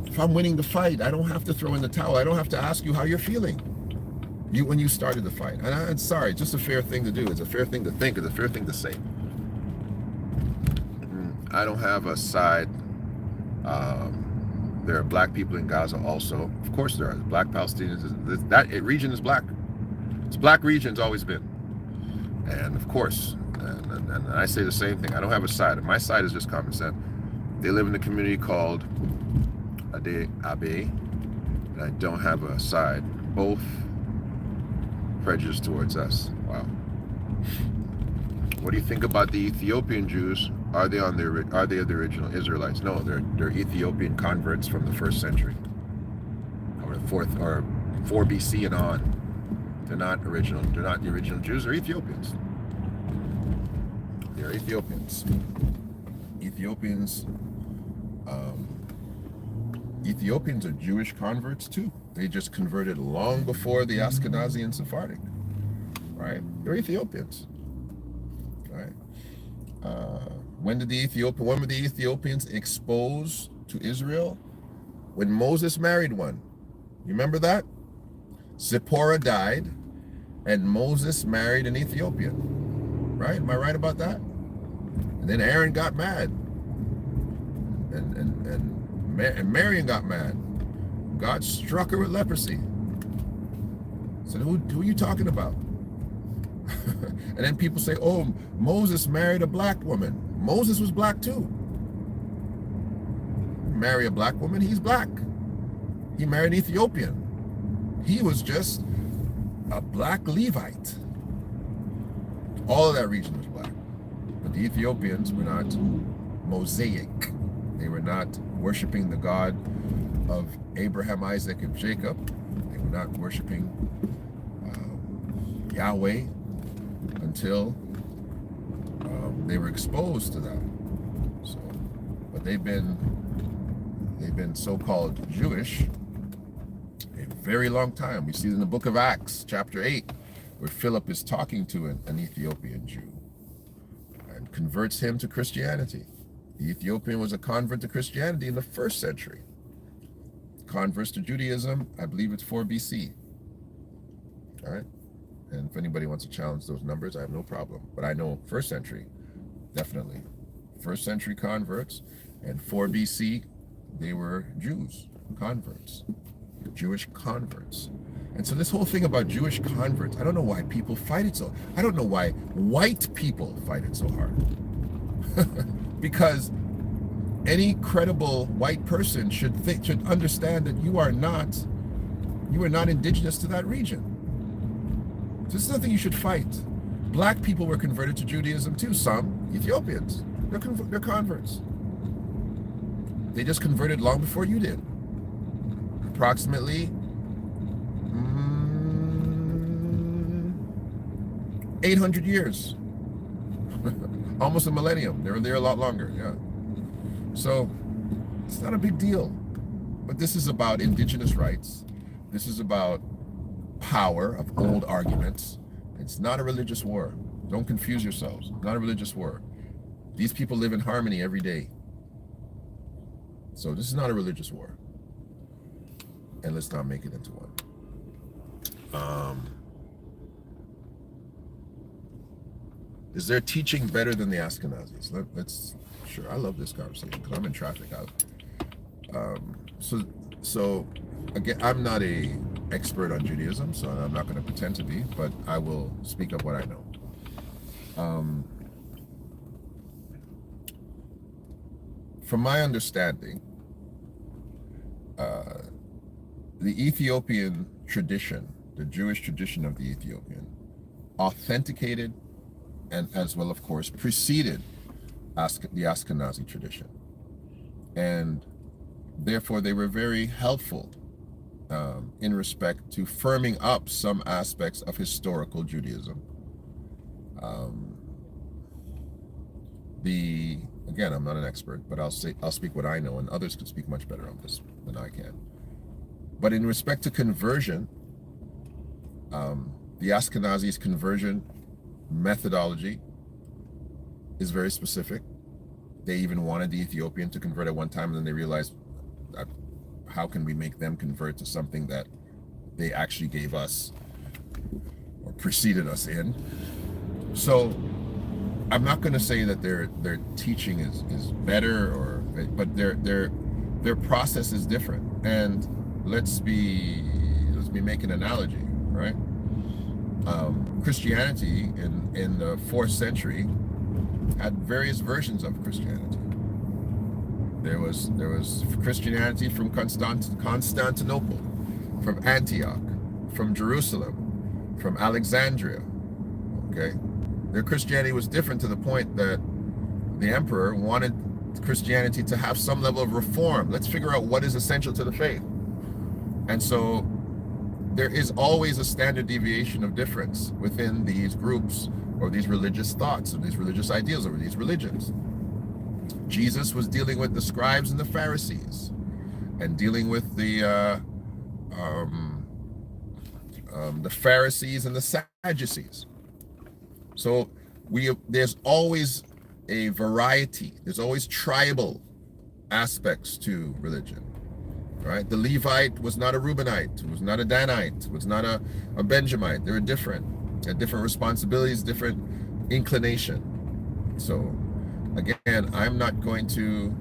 if I'm winning the fight, I don't have to throw in the towel. I don't have to ask you how you're feeling when you started the fight. And I'm sorry, just a fair thing to do. It's a fair thing to think. It's a fair thing to say. I don't have a side. There are black people in Gaza also. Of course there are. Black Palestinians. That region is black. It's a black region. It's always been. And of course, and I say the same thing. I don't have a side. My side is just common sense. They live in a community called Ade Abe, and I don't have a side. Both prejudice towards us. Wow. What do you think about the Ethiopian Jews? Are they the original Israelites? No, they're Ethiopian converts from the 1st century, or the 4 BC and on. They're not original. They're not the original Jews. They're Ethiopians. They're Ethiopians. Ethiopians are Jewish converts too. They just converted long before the Ashkenazi and Sephardic. Right? They're Ethiopians. Right? When were the Ethiopians exposed to Israel? When Moses married one. You remember that? Zipporah died, and Moses married an Ethiopian. Right? Am I right about that? And then Aaron got mad. And Miriam got mad. God struck her with leprosy. So who are you talking about? And then people say, oh, Moses married a black woman. Moses was black too. Marry a black woman, he's black. He married an Ethiopian. He was just a black Levite. All of that region was black. But the Ethiopians were not Mosaic. They were not worshiping the God of Abraham, Isaac, and Jacob. They were not worshiping Yahweh until they were exposed to that. So, but they've been so-called Jewish a very long time. We see it in the book of Acts, chapter 8, where Philip is talking to an Ethiopian Jew and converts him to Christianity. The Ethiopian was a convert to Christianity in the 1st century. Converts to Judaism, I believe it's 4 BC. All right? And if anybody wants to challenge those numbers, I have no problem. But I know 1st century, definitely. 1st century converts, and 4 BC, they were Jews, converts, Jewish converts. And so this whole thing about Jewish converts, I don't know why people fight it so. I don't know why white people fight it so hard. Because any credible white person should understand that you are not indigenous to that region. This is nothing you should fight. Black people were converted to Judaism too. Some Ethiopians, they're converts. They just converted long before you did. Approximately 800 years. Almost a millennium. They were there a lot longer, yeah. So it's not a big deal. But this is about indigenous rights. This is about power of old arguments. It's not a religious war. Don't confuse yourselves. It's not a religious war. These people live in harmony every day. So this is not a religious war. And let's not make it into one. Is their teaching better than the Ashkenazis? Let's sure. I love this conversation because I'm in traffic. So again, I'm not a expert on Judaism, so I'm not going to pretend to be, but I will speak of what I know. From my understanding, the Ethiopian tradition, the Jewish tradition of the Ethiopian, authenticated and as well, of course, preceded the Ashkenazi tradition. And therefore, they were very helpful in respect to firming up some aspects of historical Judaism. Again, I'm not an expert, but I'll speak what I know, and others can speak much better on this than I can. But in respect to conversion, the Ashkenazi's conversion methodology is very specific. They even wanted the Ethiopian to convert at one time, and then they realized, how can we make them convert to something that they actually gave us or preceded us in? So I'm not going to say that their teaching is better, but their process is different. And let's be making an analogy, right? Christianity in the 4th century had various versions of Christianity. There was Christianity from Constantinople, from Antioch, from Jerusalem, from Alexandria. Okay, their Christianity was different to the point that the emperor wanted Christianity to have some level of reform. Let's figure out what is essential to the faith. And so there is always a standard deviation of difference within these groups or these religious thoughts or these religious ideals or these religions. Jesus was dealing with the scribes and the Pharisees and dealing with the Pharisees and the Sadducees. So there's always a variety. There's always tribal aspects to religion. Right? The Levite was not a Reubenite, was not a Danite, was not a Benjamite. They were different. They had different responsibilities, different inclination. So again, I'm not going to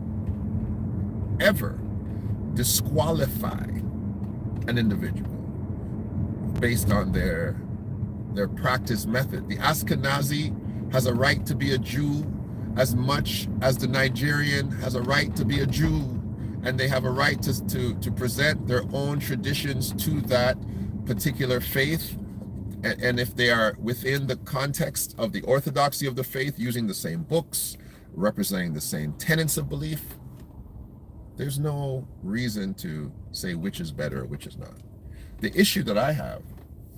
ever disqualify an individual based on their practice method. The Ashkenazi has a right to be a Jew as much as the Nigerian has a right to be a Jew. And they have a right to present their own traditions to that particular faith. And if they are within the context of the orthodoxy of the faith, using the same books, representing the same tenets of belief, there's no reason to say which is better or which is not. The issue that I have,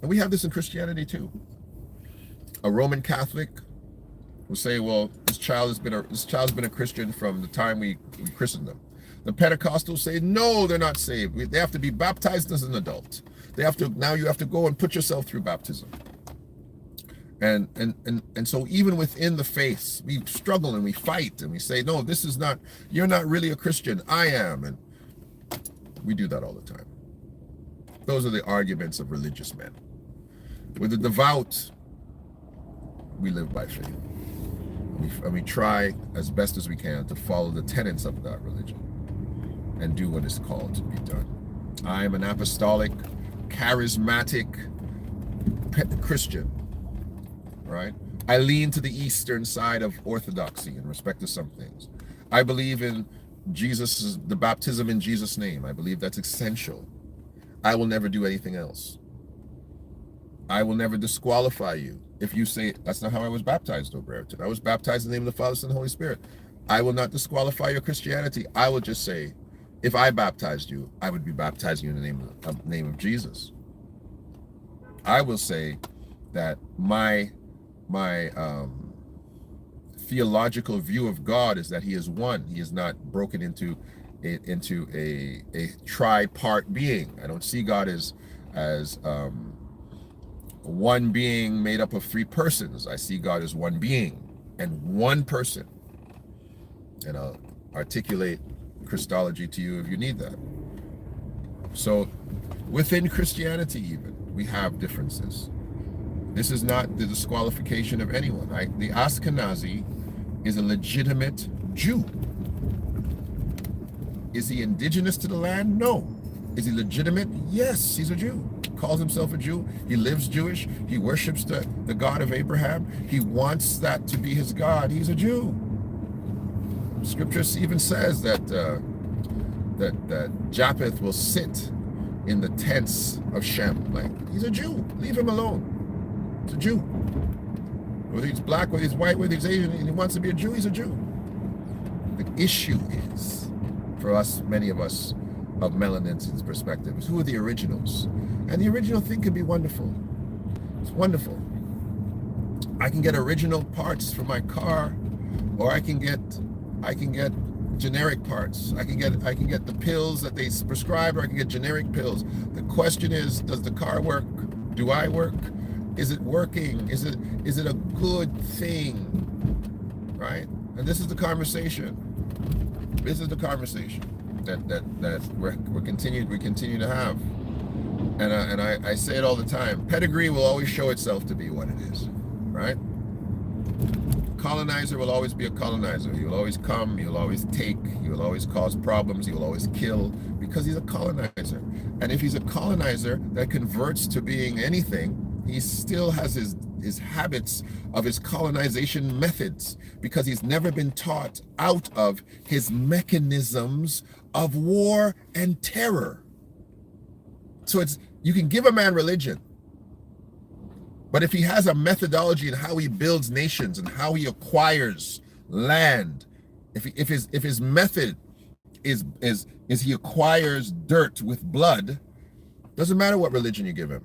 and we have this in Christianity too, a Roman Catholic will say, well, this child's been a Christian from the time we christened them. The Pentecostals say, no, they're not saved. They have to be baptized as an adult. Now you have to go and put yourself through baptism. And so even within the faith, we struggle and we fight and we say, no, you're not really a Christian. I am. And we do that all the time. Those are the arguments of religious men. With the devout, we live by faith. And we try as best as we can to follow the tenets of that religion and do what is called to be done. I am an apostolic, charismatic Christian, right? I lean to the eastern side of orthodoxy in respect to some things. I believe in the baptism in Jesus' name. I believe that's essential. I will never do anything else. I will never disqualify you if you say, that's not how I was baptized, Brereton. I was baptized in the name of the Father, Son, and Holy Spirit. I will not disqualify your Christianity. I will just say, if I baptized you, I would be baptizing you in the name of Jesus. I will say that my theological view of God is that He is one. He is not broken into a tripart being. I don't see God as one being made up of three persons. I see God as one being and one person. And I'll articulate Christology to you if you need that. So within Christianity even, we have differences. This is not the disqualification of anyone. The Ashkenazi is a legitimate Jew. Is he indigenous to the land? No. Is he legitimate? Yes, he's a Jew. Calls himself a Jew. He lives Jewish. He worships the God of Abraham. He wants that to be his God. He's a Jew. Scripture even says that that Japheth will sit in the tents of Shem. Like, he's a Jew. Leave him alone. He's a Jew. Whether he's black, whether he's white, whether he's Asian, and he wants to be a Jew, he's a Jew. The issue is, for us, many of us, of melanin's perspective, is who are the originals? And the original thing can be wonderful. It's wonderful. I can get original parts for my car, or I can get generic parts. I can get the pills that they prescribe, or I can get generic pills. The question is, does the car work? Do I work? Is it working? Is it a good thing? Right? And this is the conversation. This is the conversation that we continue to have. And I say it all the time. Pedigree will always show itself to be what it is, right? Colonizer will always be a colonizer. He will always come, he will always take, he will always cause problems, he will always kill, because he's a colonizer. And if he's a colonizer that converts to being anything, he still has his habits of his colonization methods, because he's never been taught out of his mechanisms of war and terror. So you can give a man religion, but if he has a methodology in how he builds nations and how he acquires land, if his method is he acquires dirt with blood, doesn't matter what religion you give him.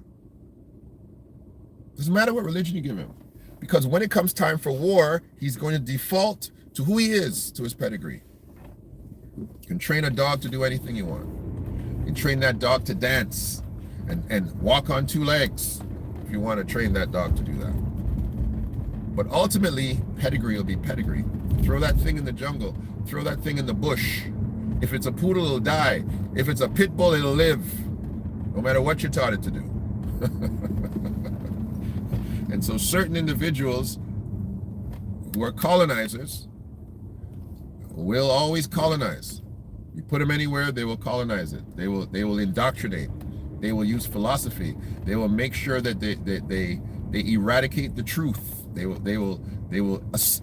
Doesn't matter what religion you give him, because when it comes time for war, he's going to default to who he is, to his pedigree. You can train a dog to do anything you want. You can train that dog to dance and walk on two legs if you want to train that dog to do that. But ultimately, pedigree will be pedigree. Throw that thing in the jungle. Throw that thing in the bush. If it's a poodle, it'll die. If it's a pit bull, it'll live, no matter what you taught it to do. And so certain individuals who are colonizers will always colonize. You put them anywhere, they will colonize it. They will indoctrinate. They will use philosophy. They will make sure that they eradicate the truth. They will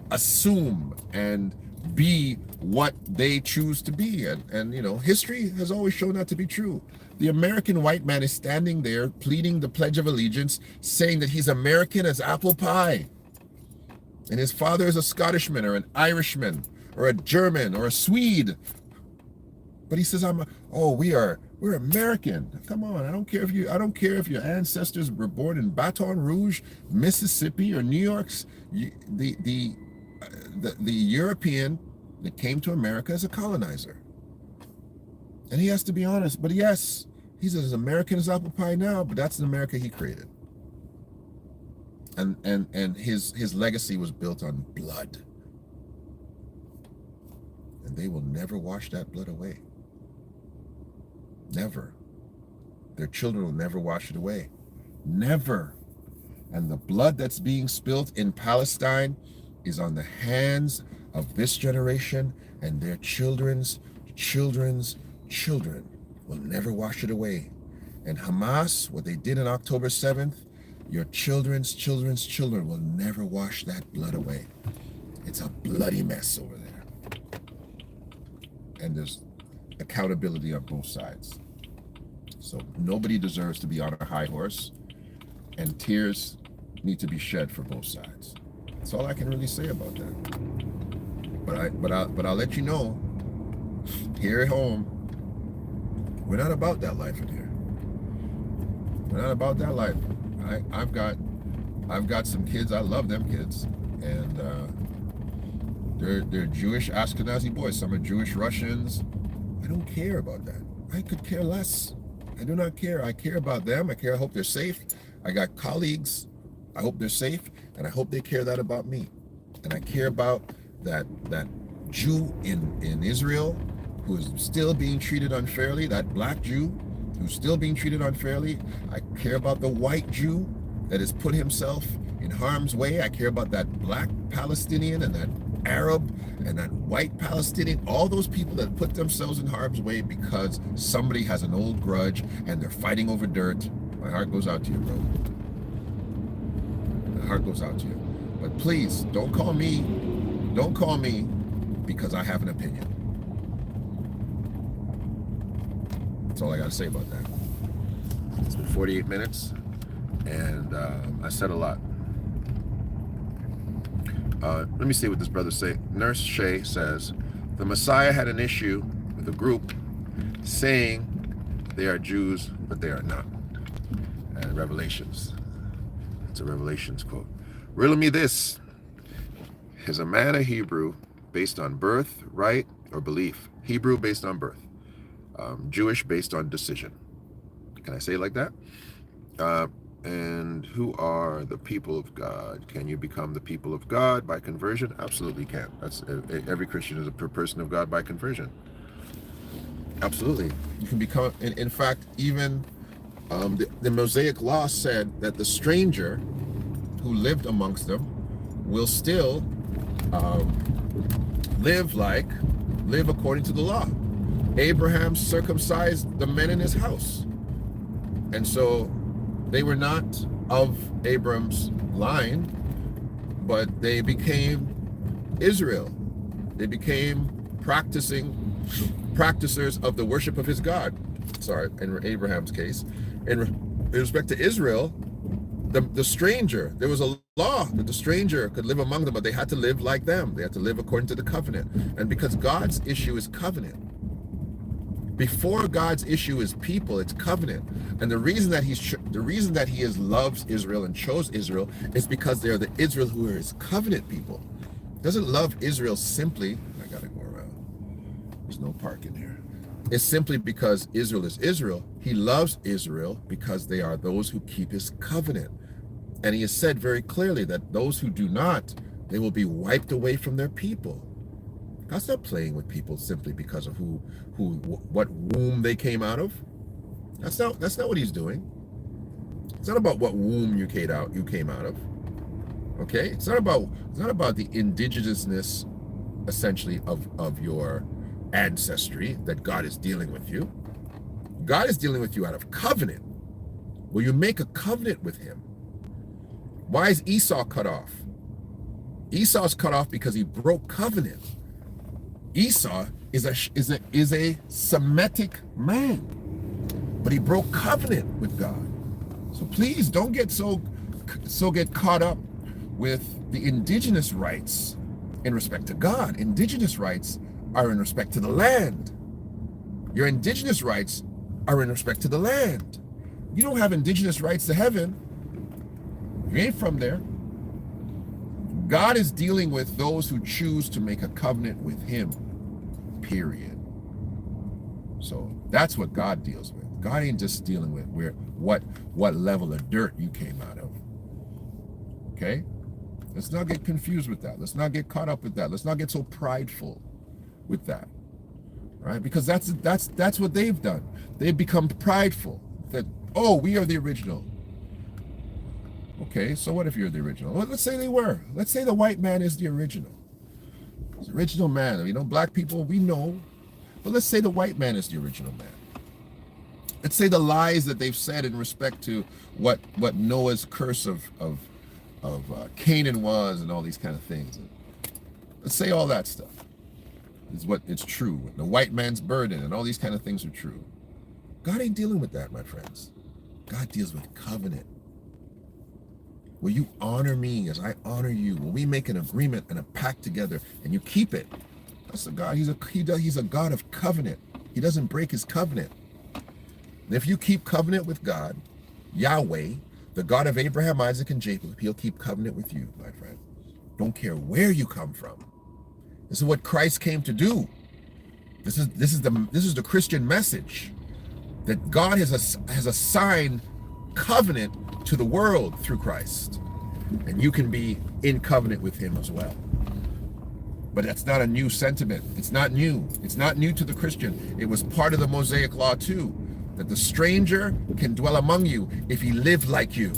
assume and be what they choose to be. And you know, history has always shown that to be true. The American white man is standing there pleading the Pledge of Allegiance, saying that he's American as apple pie. And his father is a Scottishman or an Irishman or a German or a Swede. But he says, we're American. Come on, I don't care if your ancestors were born in Baton Rouge, Mississippi, or New York's. The European that came to America as a colonizer. And he has to be honest, but yes, he's as American as apple pie now, but that's an America he created. And his legacy was built on blood. And they will never wash that blood away. Never. Their children will never wash it away. Never. And the blood that's being spilt in Palestine is on the hands of this generation, and their children's children will never wash it away. And Hamas, what they did on October 7th, your children's children will never wash that blood away. It's a bloody mess over there. And there's accountability on both sides. So nobody deserves to be on a high horse, and tears need to be shed for both sides. That's all I can really say about that. But I'll let you know, here at home, we're not about that life in here. We're not about that life. I've got some kids. I love them kids, and they're Jewish Ashkenazi boys. Some are Jewish Russians. I don't care about that. I could care less. I do not care. I care about them. I hope they're safe. I got colleagues. I hope they're safe, and I hope they care that about me. And I care about that Jew in Israel who is still being treated unfairly, that black Jew who's still being treated unfairly. I care about the white Jew that has put himself in harm's way. I care about that black Palestinian and that Arab and that white Palestinian, all those people that put themselves in harm's way because somebody has an old grudge and they're fighting over dirt. My heart goes out to you, bro. My heart goes out to you. But please, don't call me because I have an opinion. That's all I got to say about that. It's been 48 minutes, and I said a lot. Let me see what this brother say. Nurse Shay says, the Messiah had an issue with a group saying they are Jews, but they are not. And Revelations. It's a Revelations quote. Riddle me this. Is a man a Hebrew based on birth, right, or belief? Hebrew based on birth. Jewish based on decision. Can I say it like that? And who are the people of God? Can you become the people of God by conversion? Absolutely can. That's every Christian is a person of God by conversion. Absolutely. You can become, in fact, even the Mosaic law said that the stranger who lived amongst them will still live according to the law. Abraham circumcised the men in his house. And so they were not of Abram's line, but they became Israel. They became practicers of the worship of his God. Sorry, in Abraham's case. In respect to Israel, the stranger, there was a law that the stranger could live among them, but they had to live like them. They had to live according to the covenant. And because God's issue is covenant, before God's issue is people, it's covenant. And the reason that he loves Israel and chose Israel is because they're the Israel who are his covenant people. He doesn't love Israel simply, I gotta go around. There's no parking here. It's simply because Israel is Israel. He loves Israel because they are those who keep his covenant. And he has said very clearly that those who do not, they will be wiped away from their people. God's not playing with people simply because of what womb they came out of. That's not what he's doing. It's not about what womb you came out of. Okay? It's not about the indigenousness, essentially, of your ancestry that God is dealing with you. God is dealing with you out of covenant. Will you make a covenant with him? Why is Esau cut off? Esau's cut off because he broke covenant. Esau is a Semitic man, but he broke covenant with God. So please don't get get caught up with the indigenous rights in respect to God. Indigenous rights are in respect to the land. Your indigenous rights are in respect to the land. You don't have indigenous rights to heaven. You ain't from there. God is dealing with those who choose to make a covenant with him, period. So that's what God deals with. God ain't just dealing with what level of dirt you came out of. Okay? Let's not get confused with that. Let's not get caught up with that. Let's not get so prideful with that. Right? Because that's what they've done. They've become prideful. That, oh, we are the original. Okay, so what if you're the original? Well, let's say they were. Let's say the white man is the original. It's the original man. You know, black people, we know. But let's say the white man is the original man. Let's say the lies that they've said in respect to what Noah's curse of Canaan was and all these kind of things. Let's say all that stuff is what it's true. The white man's burden and all these kind of things are true. God ain't dealing with that, my friends. God deals with covenant. Will you honor me as I honor you? Will we make an agreement and a pact together and you keep it? That's the God. He's a God of covenant. He doesn't break his covenant. And if you keep covenant with God, Yahweh, the God of Abraham, Isaac, and Jacob, he'll keep covenant with you, my friend. Don't care where you come from. This is what Christ came to do. This is the Christian message, that God has assigned covenant to the world through Christ, and you can be in covenant with him as well. But that's not a new sentiment. It's not new. It's not new to the Christian. It was part of the Mosaic law too, that the stranger can dwell among you if he lived like you.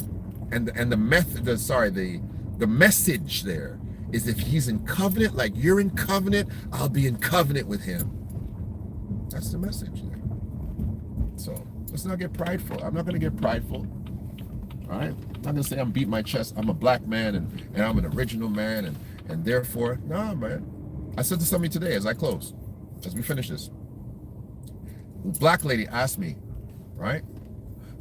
And the method, the message there is, if he's in covenant like you're in covenant, I'll be in covenant with him. That's the message there. So let's not get prideful. I'm not going to get prideful. All right? I'm not going to say I'm beating my chest. I'm a black man and I'm an original man and therefore, nah, man. I said to somebody today as I close, as we finish this, a black lady asked me, right?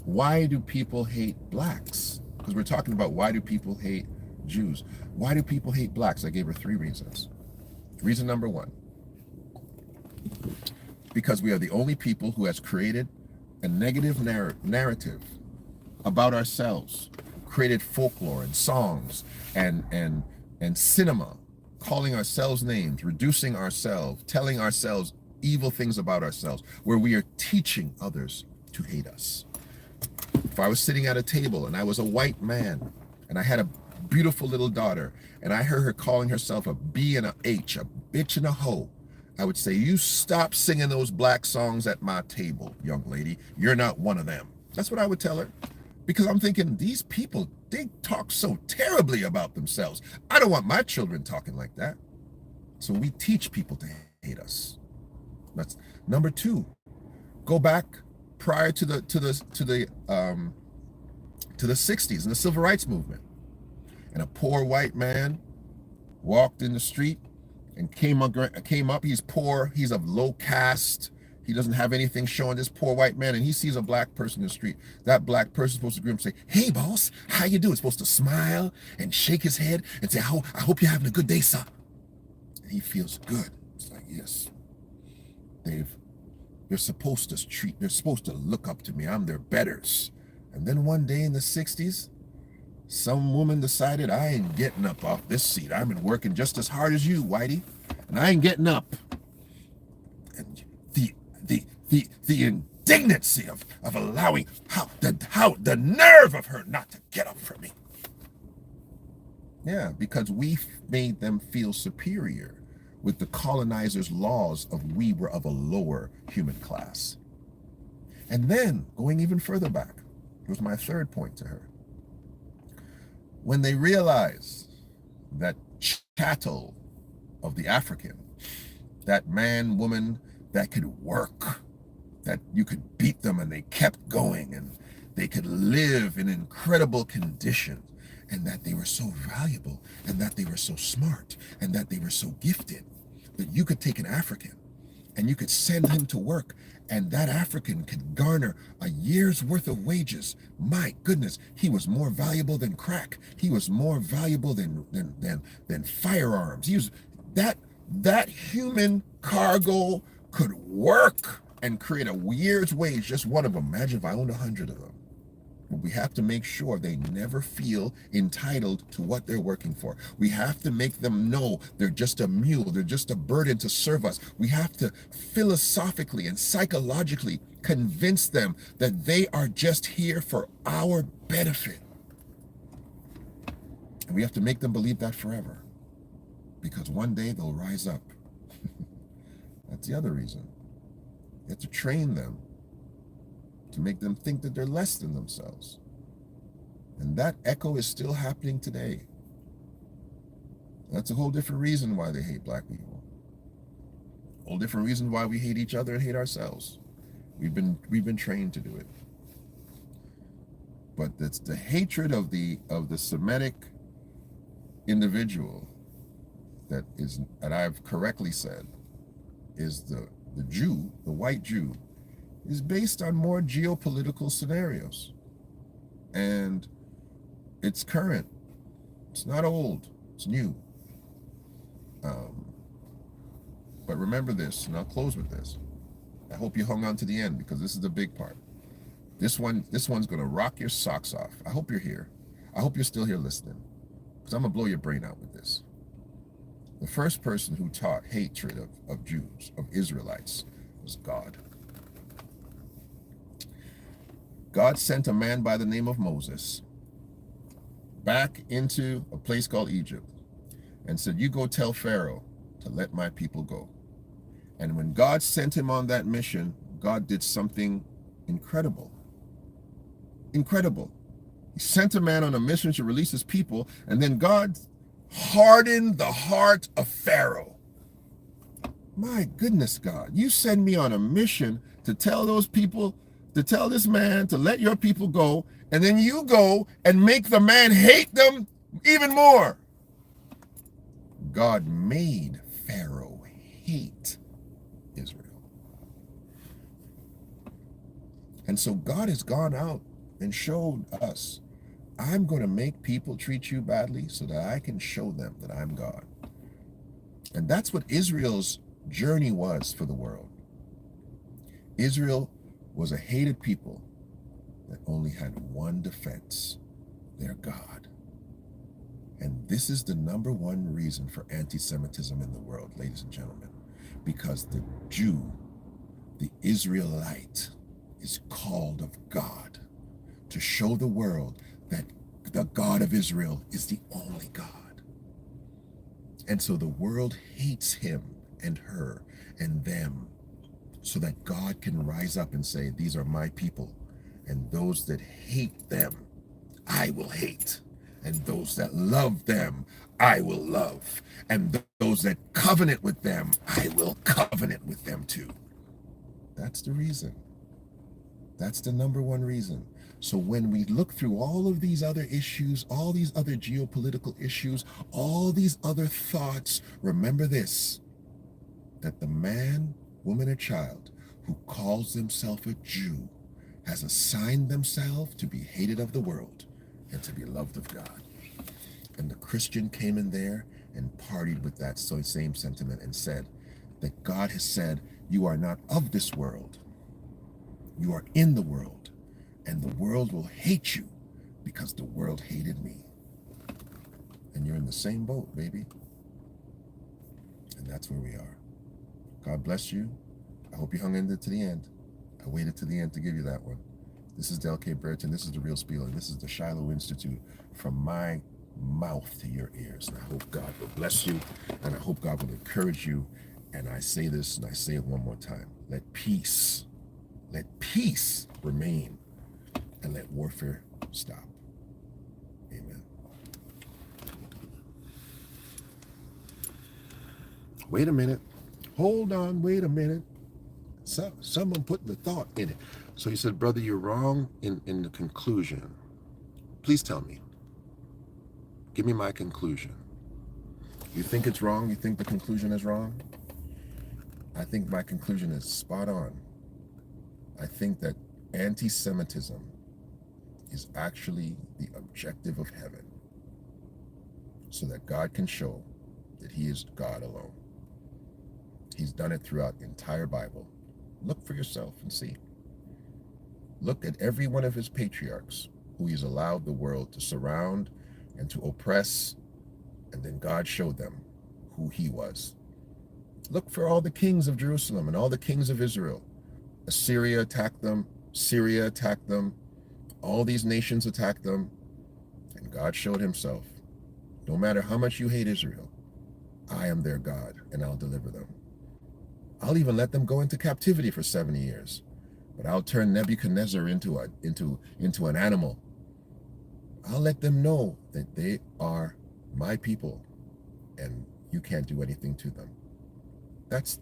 Why do people hate blacks? Because we're talking about why do people hate Jews? Why do people hate blacks? I gave her 3 reasons. Reason number 1, because we are the only people who has created a negative narrative about ourselves, created folklore and songs and cinema, calling ourselves names, reducing ourselves, telling ourselves evil things about ourselves, where we are teaching others to hate us. If I was sitting at a table and I was a white man and I had a beautiful little daughter and I heard her calling herself a B and a H, a bitch and a hoe, I would say, you stop singing those black songs at my table, young lady. You're not one of them. That's what I would tell her. Because I'm thinking, these people, they talk so terribly about themselves. I don't want my children talking like that. So we teach people to hate us. That's number 2. Go back prior to the 60s and the civil rights movement. And a poor white man walked in the street and came up. He's poor. He's of low caste. He doesn't have anything showing, this poor white man, and he sees a black person in the street. That black person is supposed to greet him and say, hey, boss, how you doing? He's supposed to smile and shake his head and say, oh, I hope you're having a good day, sir. And he feels good. It's like, yes, they're supposed to look up to me. I'm their betters. And then one day in the 60s, some woman decided, I ain't getting up off this seat. I've been working just as hard as you, Whitey, and I ain't getting up. And the indignancy of allowing, how the nerve of her not to get up for me. Yeah, because we made them feel superior with the colonizers' laws of we were of a lower human class. And then, going even further back, was my 3rd point to her. When they realized that chattel of the African, that man, woman that could work, that you could beat them and they kept going and they could live in incredible conditions, and that they were so valuable and that they were so smart and that they were so gifted that you could take an African and you could send him to work and that African could garner a year's worth of wages. My goodness, he was more valuable than crack. He was more valuable than firearms. He was that human cargo could work and create a year's wage, just one of them. Imagine if I owned 100 of them. But we have to make sure they never feel entitled to what they're working for. We have to make them know they're just a mule, they're just a burden to serve us. We have to philosophically and psychologically convince them that they are just here for our benefit. And we have to make them believe that forever, because one day they'll rise up. That's the other reason. You have to train them to make them think that they're less than themselves. And that echo is still happening today. That's a whole different reason why they hate black people. A whole different reason why we hate each other and hate ourselves. We've been trained to do it. But that's the hatred of the Semitic individual that I've correctly said is the Jew, the white Jew, is based on more geopolitical scenarios. And it's current. It's not old. It's new. But remember this, and I'll close with this. I hope you hung on to the end, because this is the big part. This one's going to rock your socks off. I hope you're here. I hope you're still here listening, because I'm going to blow your brain out with this. The first person who taught hatred of Jews, of Israelites, was God. God sent a man by the name of Moses back into a place called Egypt and said, you go tell Pharaoh to let my people go. And when God sent him on that mission, God did something incredible. Incredible. He sent a man on a mission to release his people, and then God hardened the heart of Pharaoh. My goodness, God, you send me on a mission to tell those people, to tell this man to let your people go, and then you go and make the man hate them even more. God made Pharaoh hate Israel. And so God has gone out and showed us, I'm going to make people treat you badly so that I can show them that I'm God. And that's what Israel's journey was for the world. Israel was a hated people that only had one defense, their God. And this is the number one reason for anti-Semitism in the world, ladies and gentlemen, because the Jew, the Israelite, is called of God to show the world that the God of Israel is the only God. And so the world hates him and her and them so that God can rise up and say, these are my people, and those that hate them, I will hate. And those that love them, I will love. And those that covenant with them, I will covenant with them too. That's the reason. That's the number one reason. So when we look through all of these other issues, all these other geopolitical issues, all these other thoughts, remember this, that the man, woman, or child who calls themselves a Jew has assigned themselves to be hated of the world and to be loved of God. And the Christian came in there and partied with that same sentiment and said that God has said, you are not of this world. You are in the world, and the world will hate you because the world hated me. And you're in the same boat, baby. And that's where we are. God bless you. I hope you hung in there to the end. I waited to the end to give you that one. This is Del K. Burton. This is The Real Spiel, and this is the Shiloh Institute, from my mouth to your ears. And I hope God will bless you, and I hope God will encourage you. And I say this, and I say it one more time. Let peace remain, and let warfare stop. Amen. Wait a minute. Hold on, wait a minute. Someone put the thought in it. So he said, brother, you're wrong in the conclusion. Please tell me. Give me my conclusion. You think it's wrong? You think the conclusion is wrong? I think my conclusion is spot on. I think that anti-Semitism is actually the objective of heaven, so that God can show that he is God alone. He's done it throughout the entire Bible. Look for yourself and see. Look at every one of his patriarchs who he's allowed the world to surround and to oppress, and then God showed them who he was. Look for all the kings of Jerusalem and all the kings of Israel. Assyria attacked them, Syria attacked them, all these nations attacked them, and God showed himself. No matter how much you hate Israel, I am their God, and I'll deliver them. I'll even let them go into captivity for 70 years, but I'll turn Nebuchadnezzar into an animal. I'll let them know that they are my people, and you can't do anything to them. That's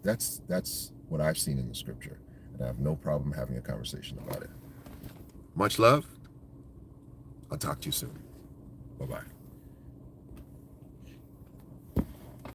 what I've seen in the scripture, and I have no problem having a conversation about it. Much love. I'll talk to you soon. Bye-bye.